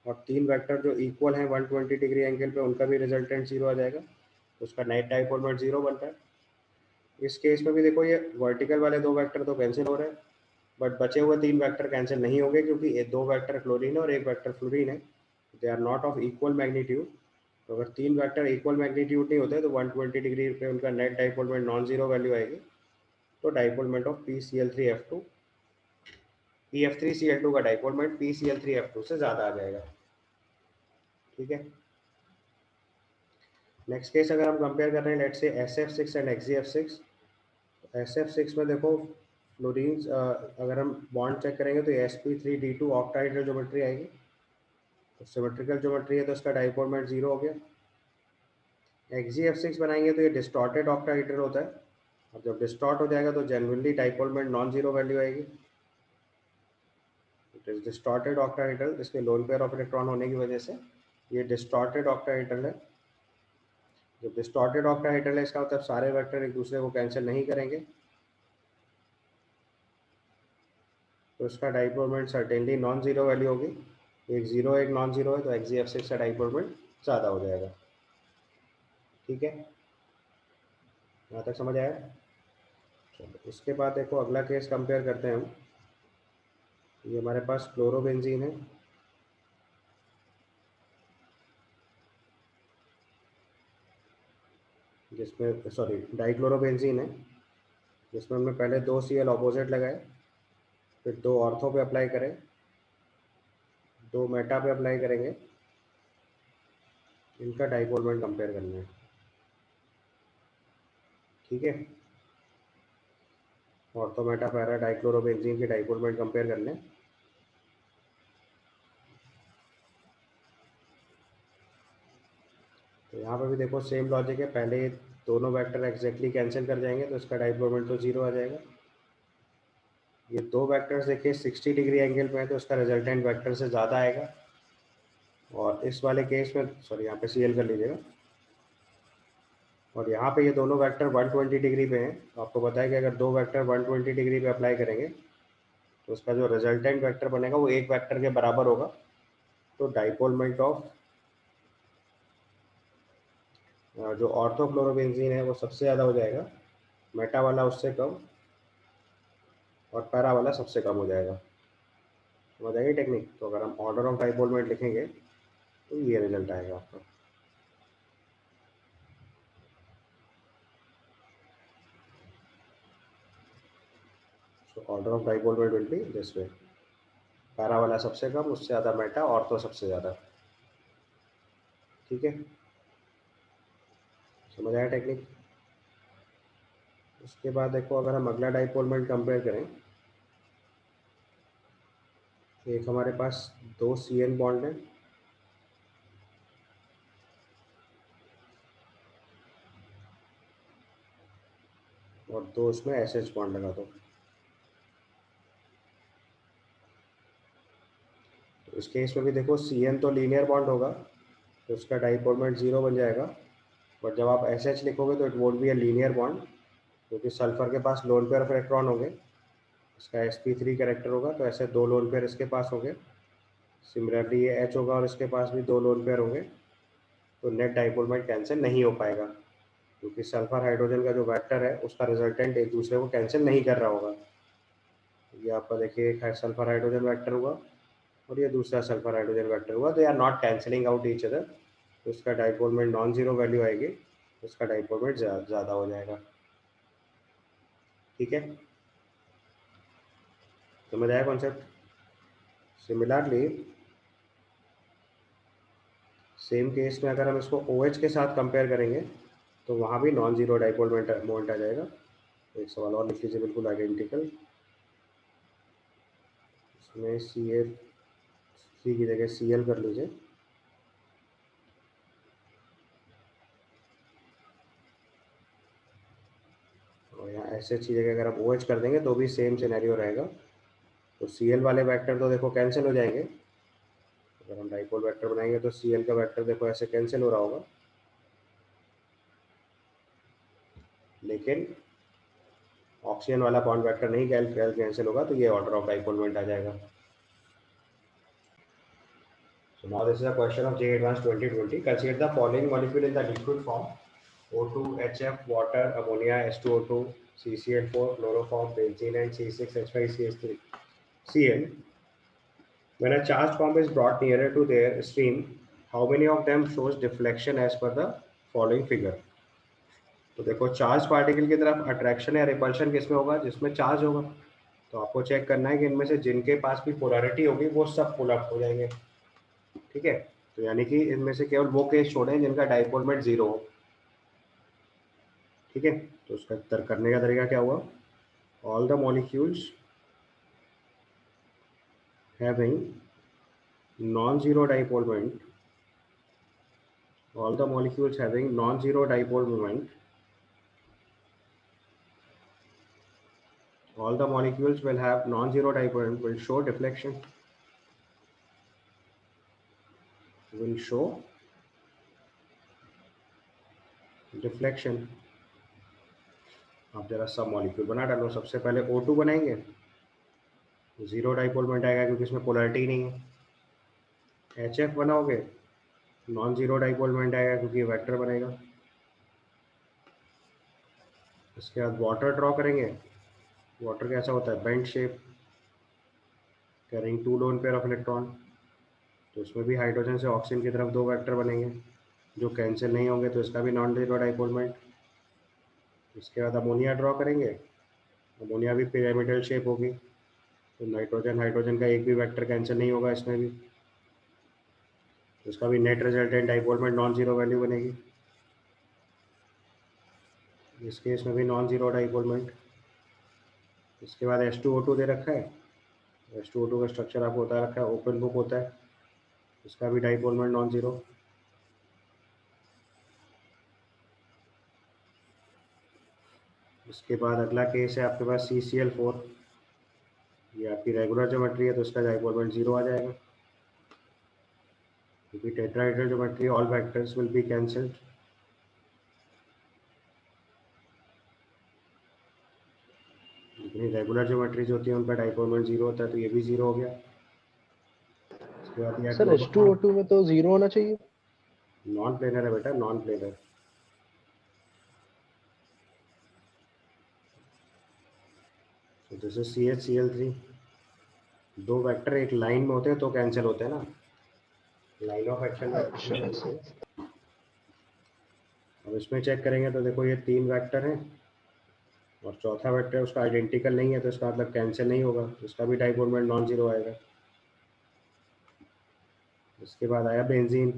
और तीन वेक्टर जो इक्वल हैं 120 डिग्री एंगल पे उनका भी रिजल्टेंट जीरो आ जाएगा, तो उसका नेट डाइपोल मोमेंट जीरो बनता है। इस केस में भी देखो ये वर्टिकल वाले दो वेक्टर तो कैंसिल हो रहे हैं, बट बचे हुए तीन वेक्टर कैंसिल नहीं होंगे, क्योंकि ये दो वेक्टर क्लोरीन है और एक वेक्टर फ्लोरीन है, they are not of equal magnitude. तो अगर तीन वेक्टर इक्वल मैग्नीट्यूड नहीं होते तो 120 डिग्री पे उनका net dipole moment non zero value आएगी, तो dipole moment of PCl3F2 PF3Cl2 का डाइपोल मोमेंट PCl3F2 से ज़्यादा आ जाएगा। ठीक है, नेक्स्ट केस अगर हम कंपेयर कर रहे हैं let's say SF6 and XeF6। SF6 में देखो फ्लोरीन अगर हम बॉन्ड चेक करेंगे तो sp3d2 ऑक्टाहाइड्रल ज्योमेट्री आएगी। तो सिमेट्रिकल ज्योमेट्री है तो इसका डाइपोल मोमेंट 0 हो गया। XgF6 बनाएंगे तो ये डिस्टॉर्टेड ऑक्टाहाइड्रल होता है, और जब डिस्टॉर्ट हो जाएगा तो generally dipole moment non zero value आएगी। इट इज डिस्टॉर्टेड ऑक्टाहाइड्रल, इसके लोन पेयर ऑफ इलेक्ट्रॉन होने की वजह से ये डिस्टॉर्टेड ऑक्टाहाइड्रल है। जब डिस्टॉर्टेड ऑक्टाहाइड्रल है इसका मतलब सारे वेक्टर एक दूसरे को कैंसिल नहीं करेंगे, तो इसका dipole moment certainly non zero value होगी। एक जीरो एक नॉन जीरो है तो XgF6 का डाइपोल मोमेंट ज़्यादा हो जाएगा। ठीक है, यहाँ तक समझ आया? चलो इसके बाद देखो अगला केस कंपेयर करते हैं हम। ये हमारे पास क्लोरोबेंजीन है, जिसमें सॉरी डाइक्लोरोबेंजीन है, जिसमें हमने पहले 2 Cl ऑपोजिट लगाए, फिर 2 ऑर्थो पे अप्लाई करें, 2 मेटा पे अप्लाई करेंगे। इनका डाइपोल मोमेंट कंपेयर करना है। ठीक है, ऑर्थो मेटा पैरा डाइक्लोरोबेंजीन के डाइपोल मोमेंट कंपेयर करने। तो यहाँ पे भी देखो सेम लॉजिक है, पहले दोनों वेक्टर एग्जैक्टली कैंसिल कर जाएंगे तो इसका डाइपोल मोमेंट तो 0 आ जाएगा। ये 2 वेक्टर्स देखिए 60 डिग्री एंगल पे है तो इसका रिजल्टेंट वेक्टर से ज़्यादा आएगा। और इस वाले केस में सॉरी यहाँ पे Cl कर लीजिएगा, और यहाँ पे ये दोनों वेक्टर 120 डिग्री पे हैं, तो आपको पता है कि अगर 2 वेक्टर 120 डिग्री पे अप्लाई करेंगे तो उसका जो रिजल्टेंट वेक्टर बनेगा वो एक वेक्टर के बराबर होगा। तो डाइपोल मोमेंट ऑफ जो ऑर्थोक्लोरोबेंजीन है वो सबसे ज़्यादा हो जाएगा, मेटा वाला उससे कम, और पैरा वाला सबसे कम हो जाएगा। समझ आएगी टेक्निक? तो अगर हम ऑर्डर ऑफ डाइपोल मोमेंट लिखेंगे तो ये रिजल्ट आएगा आपका। So order of dipole moment will B this way, para वाला सबसे कम, उससे ज़्यादा मेटा, ऑर्थो सबसे ज़्यादा। ठीक है, समझ आया टेक्निक? उसके बाद देखो अगर हम अगला डाइपोल मोमेंट कंपेयर करें, एक हमारे पास 2 Cn बॉन्ड है, और 2 उसमें SH बॉन्ड लगा दो। तो इस केस में भी देखो Cn तो लीनियर बॉन्ड होगा तो उसका डाइपोल मोमेंट 0 बन जाएगा, बट जब आप SH लिखोगे तो it won't be a linear bond, क्योंकि सल्फर के पास लोन पेयर ऑफ इलेक्ट्रॉन होंगे, इसका sp3 कैरेक्टर होगा तो ऐसे 2 लोन पेयर इसके पास होंगे। सिमिलरली ये H होगा और इसके पास भी 2 लोन पेयर होंगे, तो नेट डाइपोल मोमेंट कैंसिल नहीं हो पाएगा, क्योंकि सल्फर हाइड्रोजन का जो वेक्टर है उसका रिजल्टेंट एक दूसरे को कैंसिल नहीं कर रहा होगा। ये आपका देखिए एक सल्फर हाइड्रोजन वेक्टर हुआ और ये दूसरा सल्फर हाइड्रोजन वेक्टर हुआ, तो यार not cancelling out each other, तो इसका dipole moment non zero value आएगी, इसका डाइपोल मोमेंट ज़्यादा हो जाएगा। ठीक है, समझ आया कॉन्सेप्ट? सिमिलरली सेम केस में अगर हम इसको OH के साथ कंपेयर करेंगे तो वहाँ भी नॉन जीरो डाइपोल मोमेंट आ जाएगा। एक सवाल और लिख लीजिए बिल्कुल आइडेंटिकल, इसमें CH3 की जगह Cl कर लीजिए, और यहाँ SH की जगह अगर आप OH कर देंगे तो भी सेम सिनेरियो रहेगा। तो Cl वाले वेक्टर तो देखो कैंसिल हो जाएंगे, अगर हम डाइपोल वेक्टर बनाएंगे तो Cl का वेक्टर देखो ऐसे कैंसिल हो रहा होगा, लेकिन ऑक्सीजन वाला बॉन्ड वेक्टर नहीं कैंसिल होगा, तो ये ऑर्डर ऑफ डाइपोल मोमेंट आ जाएगा। So now this is a question of J Advanced 2020. Consider the following molecule in the liquid form: O2, HF, water, ammonia, H2O2, CCl4, chloroform, benzene, and C6H5CH3, Cl. When a charged compound is brought nearer to their stream, how many of them shows deflection as per the following figure? तो देखो charge particle की तरफ attraction या repulsion किसमें होगा? जिसमें charge होगा। तो आपको चेक करना है कि इनमें से जिनके पास भी पोलैरिटी होगी वो सब पुल अप हो जाएंगे। ठीक है, तो यानी कि इनमें से केवल वो केस छोड़े जिनका डाइपोल मोमेंट 0 हो। ठीक है, तो उसका करने का तरीका क्या हुआ? all the molecules having non-zero dipole moment, all the molecules having non-zero dipole moment, all the molecules will have non-zero dipole moment will show deflection, will show deflection. आप जरा सब मॉलिक्यूल बना डालो. सबसे पहले O2 बनाएंगे, जीरो डाइपोल मोमेंट आएगा क्योंकि इसमें पोलैरिटी नहीं है. HF बनाओगे, नॉन जीरो डाइपोल मोमेंट आएगा क्योंकि वेक्टर बनेगा. इसके बाद वाटर ड्रॉ करेंगे. वाटर कैसा होता है? Bent shape, carrying two lone pair of electron. तो इसमें भी हाइड्रोजन से ऑक्सीजन की तरफ दो वेक्टर बनेंगे जो कैंसिल नहीं होंगे, तो इसका भी नॉन जीरो डाइपोल मोमेंट. इसके बाद अमोनिया ड्रॉ करेंगे. अमोनिया भी पिरामिडल शेप होगी, तो नाइट्रोजन हाइड्रोजन का एक भी वेक्टर कैंसिल नहीं होगा इसमें भी, तो इसका भी net resultant dipole moment non zero value बनेगी. इस केस में भी नॉन जीरो डाइपोल मोमेंट. इसके बाद H2O2 दे रखा है. H2O2 का स्ट्रक्चर आपको बता रखा है, ओपन बुक होता है. इसका भी डाइपोल मोमेंट नॉन जीरो. इसके बाद अगला केस है आपके पास CCl4. ये आपकी रेगुलर ज्योमेट्री है, तो इसका डाइपोल मोमेंट जीरो आ जाएगा क्योंकि tetrahedral geometry all vectors will be cancelled. लेकिन रेगुलर ज्योमेट्रीज होती है उनका डाइपोल मोमेंट जीरो होता है, तो ये भी जीरो हो गया. इसके बाद ये
सर H2O2 में तो जीरो होना चाहिए.
नॉन प्लेनर है बेटा, नॉन प्लेनर. तो दिस इज CHCl3. दो वेक्टर एक लाइन में होते हैं तो कैंसिल होते हैं ना, लाइन ऑफ एक्शन में
अच्छा
cancel
सर.
होते हैं. अब इसमें चेक करेंगे तो देखो ये तीन वेक्टर हैं और चौथा वेक्टर उसका आइडेंटिकल नहीं है, तो इसका मतलब कैंसिल नहीं होगा, तो इसका भी डाइपोल मोमेंट नॉन जीरो आएगा. इसके बाद आया बेंजीन.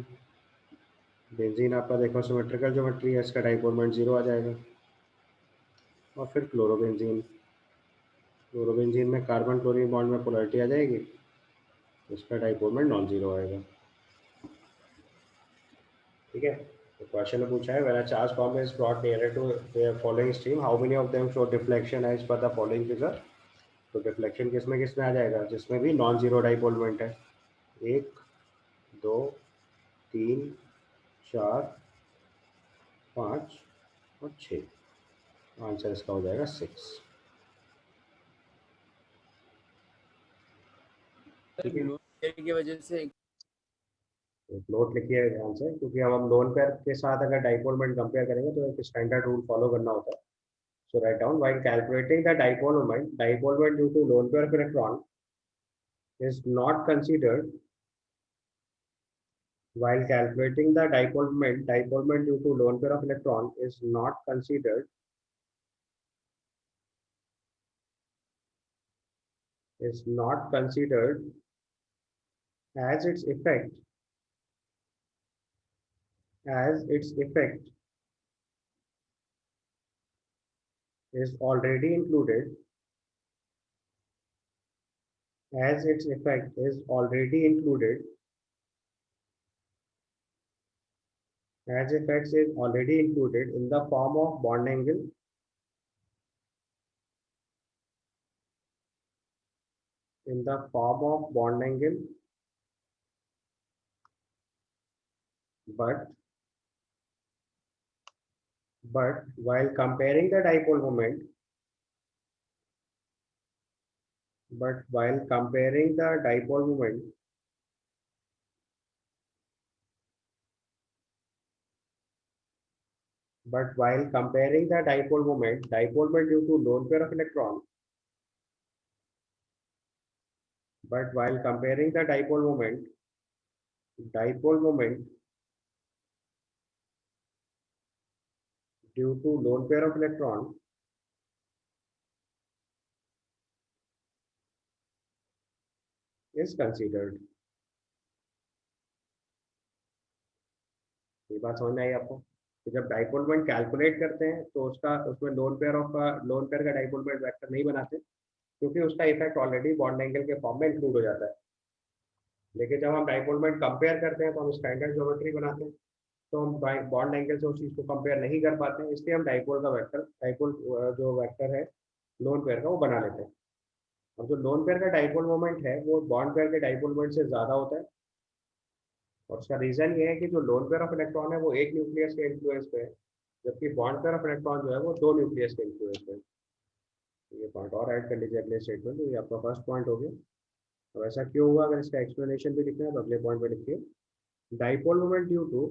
बेंजीन आपका देखो सिमेट्रिकल ज्योमेट्री है, इसका डाइपोल मोमेंट जीरो आ जाएगा. और फिर क्लोरोबेंजीन. क्लोरोबेंजीन में कार्बन क्लोरीन बॉन्ड में पोलैरिटी आ जाएगी, तो इसका डाइपोल मोमेंट नॉन जीरो आएगा. ठीक है. तो क्वेश्चन में पूछा है, when a charge bomb is brought nearer to the following stream, how many of them show deflection as per the following figure. तो डिफ्लेक्शन किसमें आ जाएगा? जिसमें भी नॉन जीरो डाइपोल मोमेंट है. एक, दो, तीन, चार, पाँच और छः. आंसर इसका हो जाएगा 6. ठीक है.
ग्लोबल की वजह से
नोट लिखिए ध्यान से, क्योंकि हम लोन पेयर के साथ अगर डाइपोल मोमेंट कंपेयर करेंगे तो एक स्टैंडर्ड रूल फॉलो करना होता है. So write down, while calculating the dipole moment due to lone pair of electron is not considered. While calculating the dipole moment due to lone pair of electron is not considered as its effect is already included, as its effect is already included, as effects is already included in the form of bond angle, in the form of bond angle, but while comparing the dipole moment, but while comparing the dipole moment but while comparing the dipole moment due to lone pair of electron, but while comparing the dipole moment due to lone pair of electron is considered. ये बात समझ में आई आपको? तो जब dipole moment calculate करते हैं तो उसमें लोन पेयर का डाइपोल मोमेंट वेक्टर नहीं बनाते, क्योंकि उसका इफेक्ट ऑलरेडी बॉन्ड एंगल के फॉर्म में इंक्लूड हो जाता है। लेकिन जब हम डाइपोल मोमेंट कंपेयर करते हैं तो हम स्टैंडर्ड ज्योमेट्री बनाते हैं, तो हम बॉन्ड एंगल से उस चीज़ को कंपेयर नहीं कर पाते हैं, इसलिए हम डाइपोल जो वेक्टर है लोन पेयर का वो बना लेते हैं। अब जो लोन पेयर का डाइपोल मोमेंट है वो बॉन्ड पेयर के डाइपोल मोमेंट से ज़्यादा होता है, और उसका रीज़न ये है कि जो लोन पेयर ऑफ इलेक्ट्रॉन है वो एक न्यूक्लियस के इन्फ्लुएंस पे है, जबकि बॉन्ड पेयर ऑफ इलेक्ट्रॉन जो है वो दो न्यूक्लियस के इन्फ्लुएंस पे है। तो ये पॉइंट और ऐड कर लीजिए अगले स्टेटमेंट में, ये आपका फर्स्ट पॉइंट हो गया। अब ऐसा क्यों हुआ, अगर इसका एक्सप्लेनेशन भी लिखना है तो अगले पॉइंट पे लिखिए। Dipole moment due to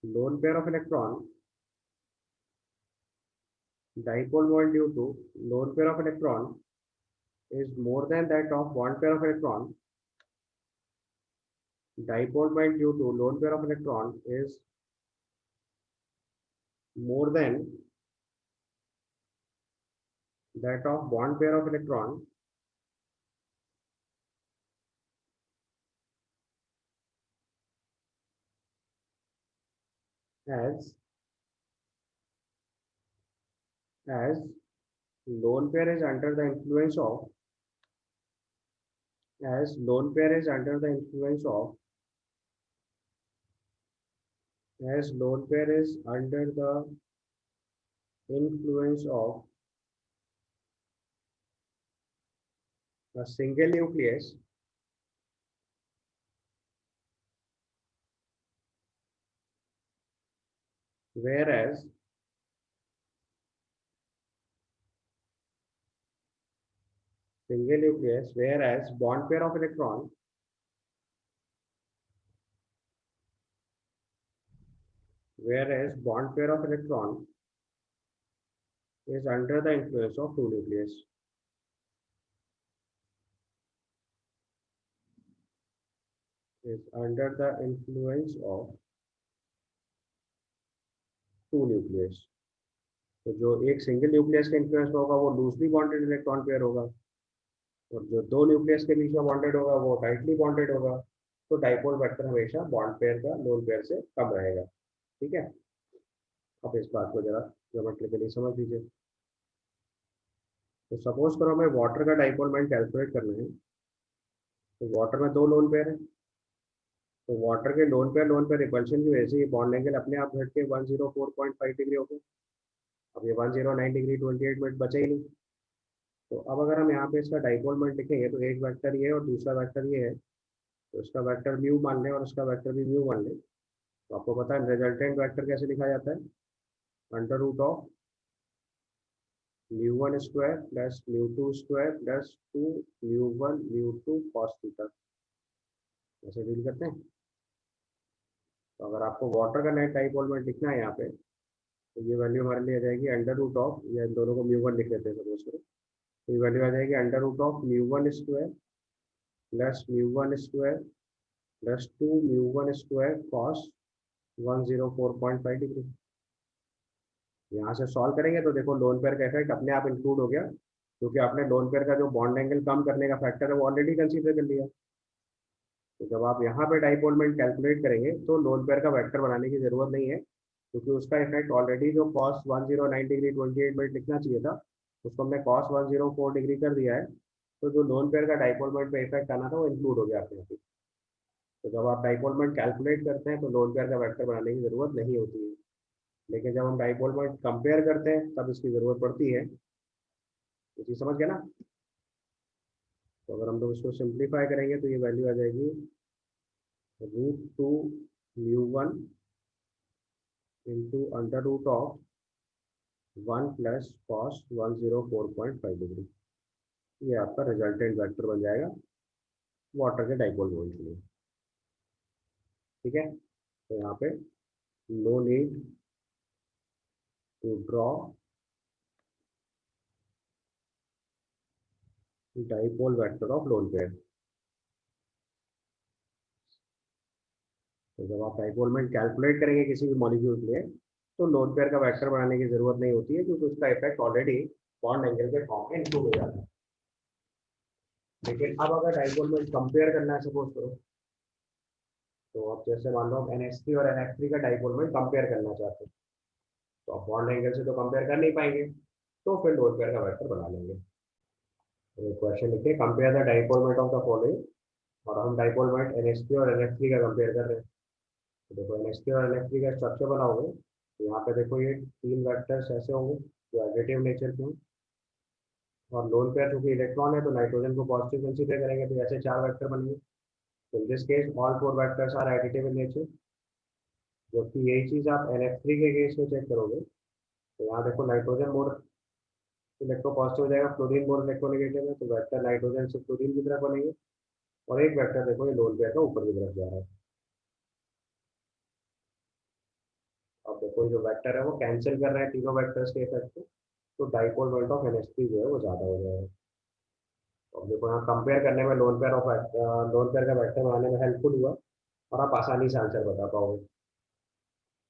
lone pair of electron dipole moment due to lone pair of electron is more than that of bond pair of electron. Dipole moment due to lone pair of electron is more than that of bond pair of electron as lone pair is under the influence of as lone pair is under the influence of as lone pair is under the influence of a single nucleus, whereas bond pair of electron is under the influence of two nucleus. Is under the influence of two nucleus. तो जो एक single nucleus के influence में होगा वो loosely bonded electron pair होगा, और जो दो न्यूक्लियस के बीच में बॉन्डेड होगा वो टाइटली बॉन्डेड होगा। तो डाइपोल वेक्टर हमेशा बॉन्ड पेयर का लोन पेयर से कम रहेगा। ठीक है, अब इस बात को जरा ज्योमेट्रिकली समझ लीजिए। तो सपोज करो हमें वाटर का डाइपोल मोमेंट कैलकुलेट करना है, तो वाटर में दो लोन पेयर है, तो वाटर के लोन पेयर रिपल्शन की वजह से ये बॉन्ड एंगल अपने आप घट के 104.5 डिग्री हो गया। अब ये 109 डिग्री 28 मिनट बचे ही नहीं। तो अब अगर हम यहाँ पे इसका डाइपोल मोमेंट लिखेंगे तो एक वेक्टर ये है और दूसरा वेक्टर ये है, तो इसका वेक्टर म्यू मान लें और इसका वेक्टर भी म्यू मान लें। तो आपको पता है रिजल्टेंट वेक्टर कैसे लिखा जाता है, under root of μ1 square plus μ2 square plus 2 μ1 μ2 cos theta, ऐसे डील करते हैं। तो अगर आपको वाटर का नेट डाइपोल मोमेंट लिखना है यहाँ पे, तो ये वैल्यू हमारे लिए आ जाएगी अंडर रूट ऑफ, या इन दोनों को μ1 लिख लेते हैं सपोज करो, तो ये वैल्यू आ जाएगी under root of μ1 square plus μ1 square plus 2 μ1 square cos 104.5 degree. यहाँ से सॉल्व करेंगे तो देखो लोन पेयर का इफेक्ट अपने आप इंक्लूड हो गया, क्योंकि आपने लोन पेयर का जो बॉन्ड एंगल कम करने का फैक्टर है वो ऑलरेडी कंसीडर कर लिया। तो जब आप यहाँ पे डाइपोल मोमेंट कैलकुलेट करेंगे तो लोन पेयर का वेक्टर बनाने की जरूरत नहीं है, क्योंकि उसका इफेक्ट ऑलरेडी जो cos 109 डिग्री 28 मिनट लिखना चाहिए था उसको हमने cos 104 डिग्री कर दिया है। तो जो लोन पेयर का डाइपोल मोमेंट पे इफेक्ट आना था वो इंक्लूड हो गया आपके यहाँ पे। तो जब आप डाइपोल मोमेंट कैलकुलेट करते हैं तो लोन पेयर का वेक्टर बनाने की जरूरत नहीं होती है, लेकिन जब हम डाइपोल मोमेंट कंपेयर करते हैं तब इसकी जरूरत पड़ती है। ये चीज समझ गया ना। तो अगर हम लोग इसको सिंप्लीफाई करेंगे तो ये वैल्यू आ जाएगी √2 μ1 into under root of 1 plus cos 104.5 degree. ये आपका रिजल्टेंट वेक्टर बन जाएगा वाटर के डाइपोल मोमेंट के लिए। ठीक है, तो यहाँ पे no need to draw dipole vector of lone pair. तो जब आप डाइपोल मोमेंट कैलकुलेट करेंगे किसी भी मॉलिक्यूल के लिए तो लोन पेयर का वेक्टर बनाने की जरूरत नहीं होती है, क्योंकि उसका इफेक्ट ऑलरेडी बॉन्ड एंगल के फॉर्म में इंक्लूड हो जाता है। लेकिन अब अगर डाइपोल में कंपेयर करना है सपोज करो, तो अब जैसे मान लो हम NH3 और NF3 का डाइपोल में कंपेयर करना चाहते हैं, तो आप बॉन्ड एंगल से तो कंपेयर कर नहीं पाएंगे, तो फिर लोन पेयर का वेक्टर बना लेंगे। तो क्वेश्चन लिखिए, compare the dipole moment of the following, और हम डाइपोल मोमेंट NH3 और NF3 का कंपेयर कर रहे हैं। तो देखो NH3 और NF3 का स्ट्रक्चर बनाओगे, तो यहाँ पे देखो ये तीन वेक्टर्स ऐसे होंगे जो एडिटिव नेचर के हों, और लोन पेयर चूंकि इलेक्ट्रॉन है तो नाइट्रोजन को पॉजिटिव कंसीडर करेंगे, तो ऐसे चार वेक्टर बनेंगे। तो in this case all four vectors are additive in nature. जबकि यही चीज आप NF3 के केस में चेक करोगे, तो यहाँ देखो नाइट्रोजन मोर इलेक्ट्रो पॉजिटिव हो जाएगा, फ्लोरीन मोर इलेक्ट्रोनेगेटिव है, तो वेक्टर नाइट्रोजन से फ्लोरीन की तरफ बनेंगे। और एक वेक्टर देखो ये लोन पेयर का ऊपर की तरफ जा रहा है। अब देखो ये जो वेक्टर है वो कैंसिल कर रहे हैं तीनों वेक्टर्स के इफेक्ट को, तो डाइपोल मोमेंट ऑफ NH3 जो है वो ज्यादा हो जाएगा। तो अब देखो यहाँ कंपेयर करने में लोन पेयर का वेक्टर बनाने में हेल्पफुल हुआ, और आप आसानी से आंसर बता पाओगे।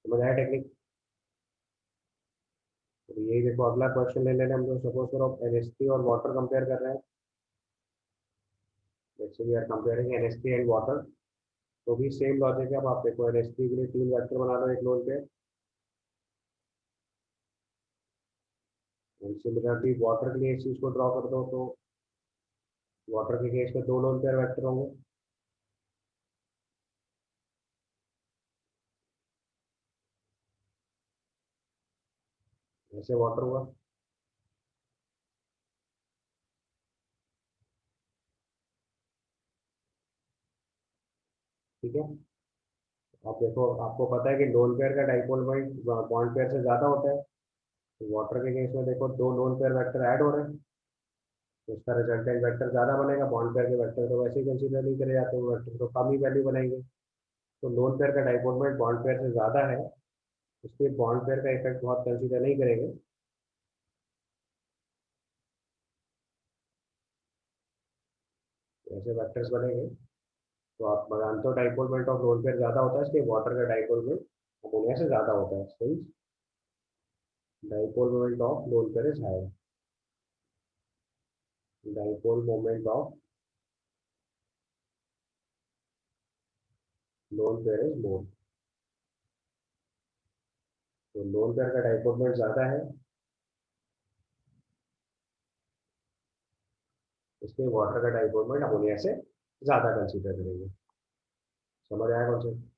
समझ आया टेक्निक? तो यही देखो अगला क्वेश्चन ले लेने हम, जो सपोज करो NH3 और वाटर कंपेयर कर रहे हैं। जैसे we are comparing NH3 and water, तो भी सेम लॉजिक है। अब आप देखो NH3 के लिए तीन वेक्टर बना लो एक लोन पेयर, सिमिलरली वाटर के लिए इस चीज को ड्रॉ कर दो, तो वाटर के केस में दो लोन पेयर वेक्टर होंगे। ऐसे वाटर हुआ, ठीक है। आप देखो आपको पता है कि लोन पेयर का डाइपोल मोमेंट बॉन्ड पेयर से ज्यादा होता है, तो वाटर के केस में देखो दो लोन पेयर वेक्टर ऐड हो रहे हैं, तो उसका रिजल्टेंट वेक्टर ज्यादा बनेगा। बॉन्ड पेयर के वेक्टर तो वैसे ही कंसीडर नहीं करे जाते, वो वेक्टर तो कम ही वैल्यू बनाएंगे। तो लोन पेयर का डाइपोल मोमेंट बॉन्ड पेयर से ज्यादा है, इसलिए बॉन्ड पेयर का इफेक्ट बहुत कंसीडर नहीं करेंगे। तो ऐसे वेक्टर्स बनेंगे। तो आप जानते हो dipole moment of lone pair ज्यादा होता है, इसलिए वाटर का डाइपोल मोमेंट अमोनिया से ज्यादा होता है। सही, dipole moment of lone pair is higher, dipole moment of lone pair is more. तो लोन पेयर का डाइपोल मोमेंट ज्यादा है, इसलिए वाटर का डाइपोल मोमेंट अमोनिया से ज्यादा कंसीडर करेंगे। समझ आया कॉन्सेप्ट?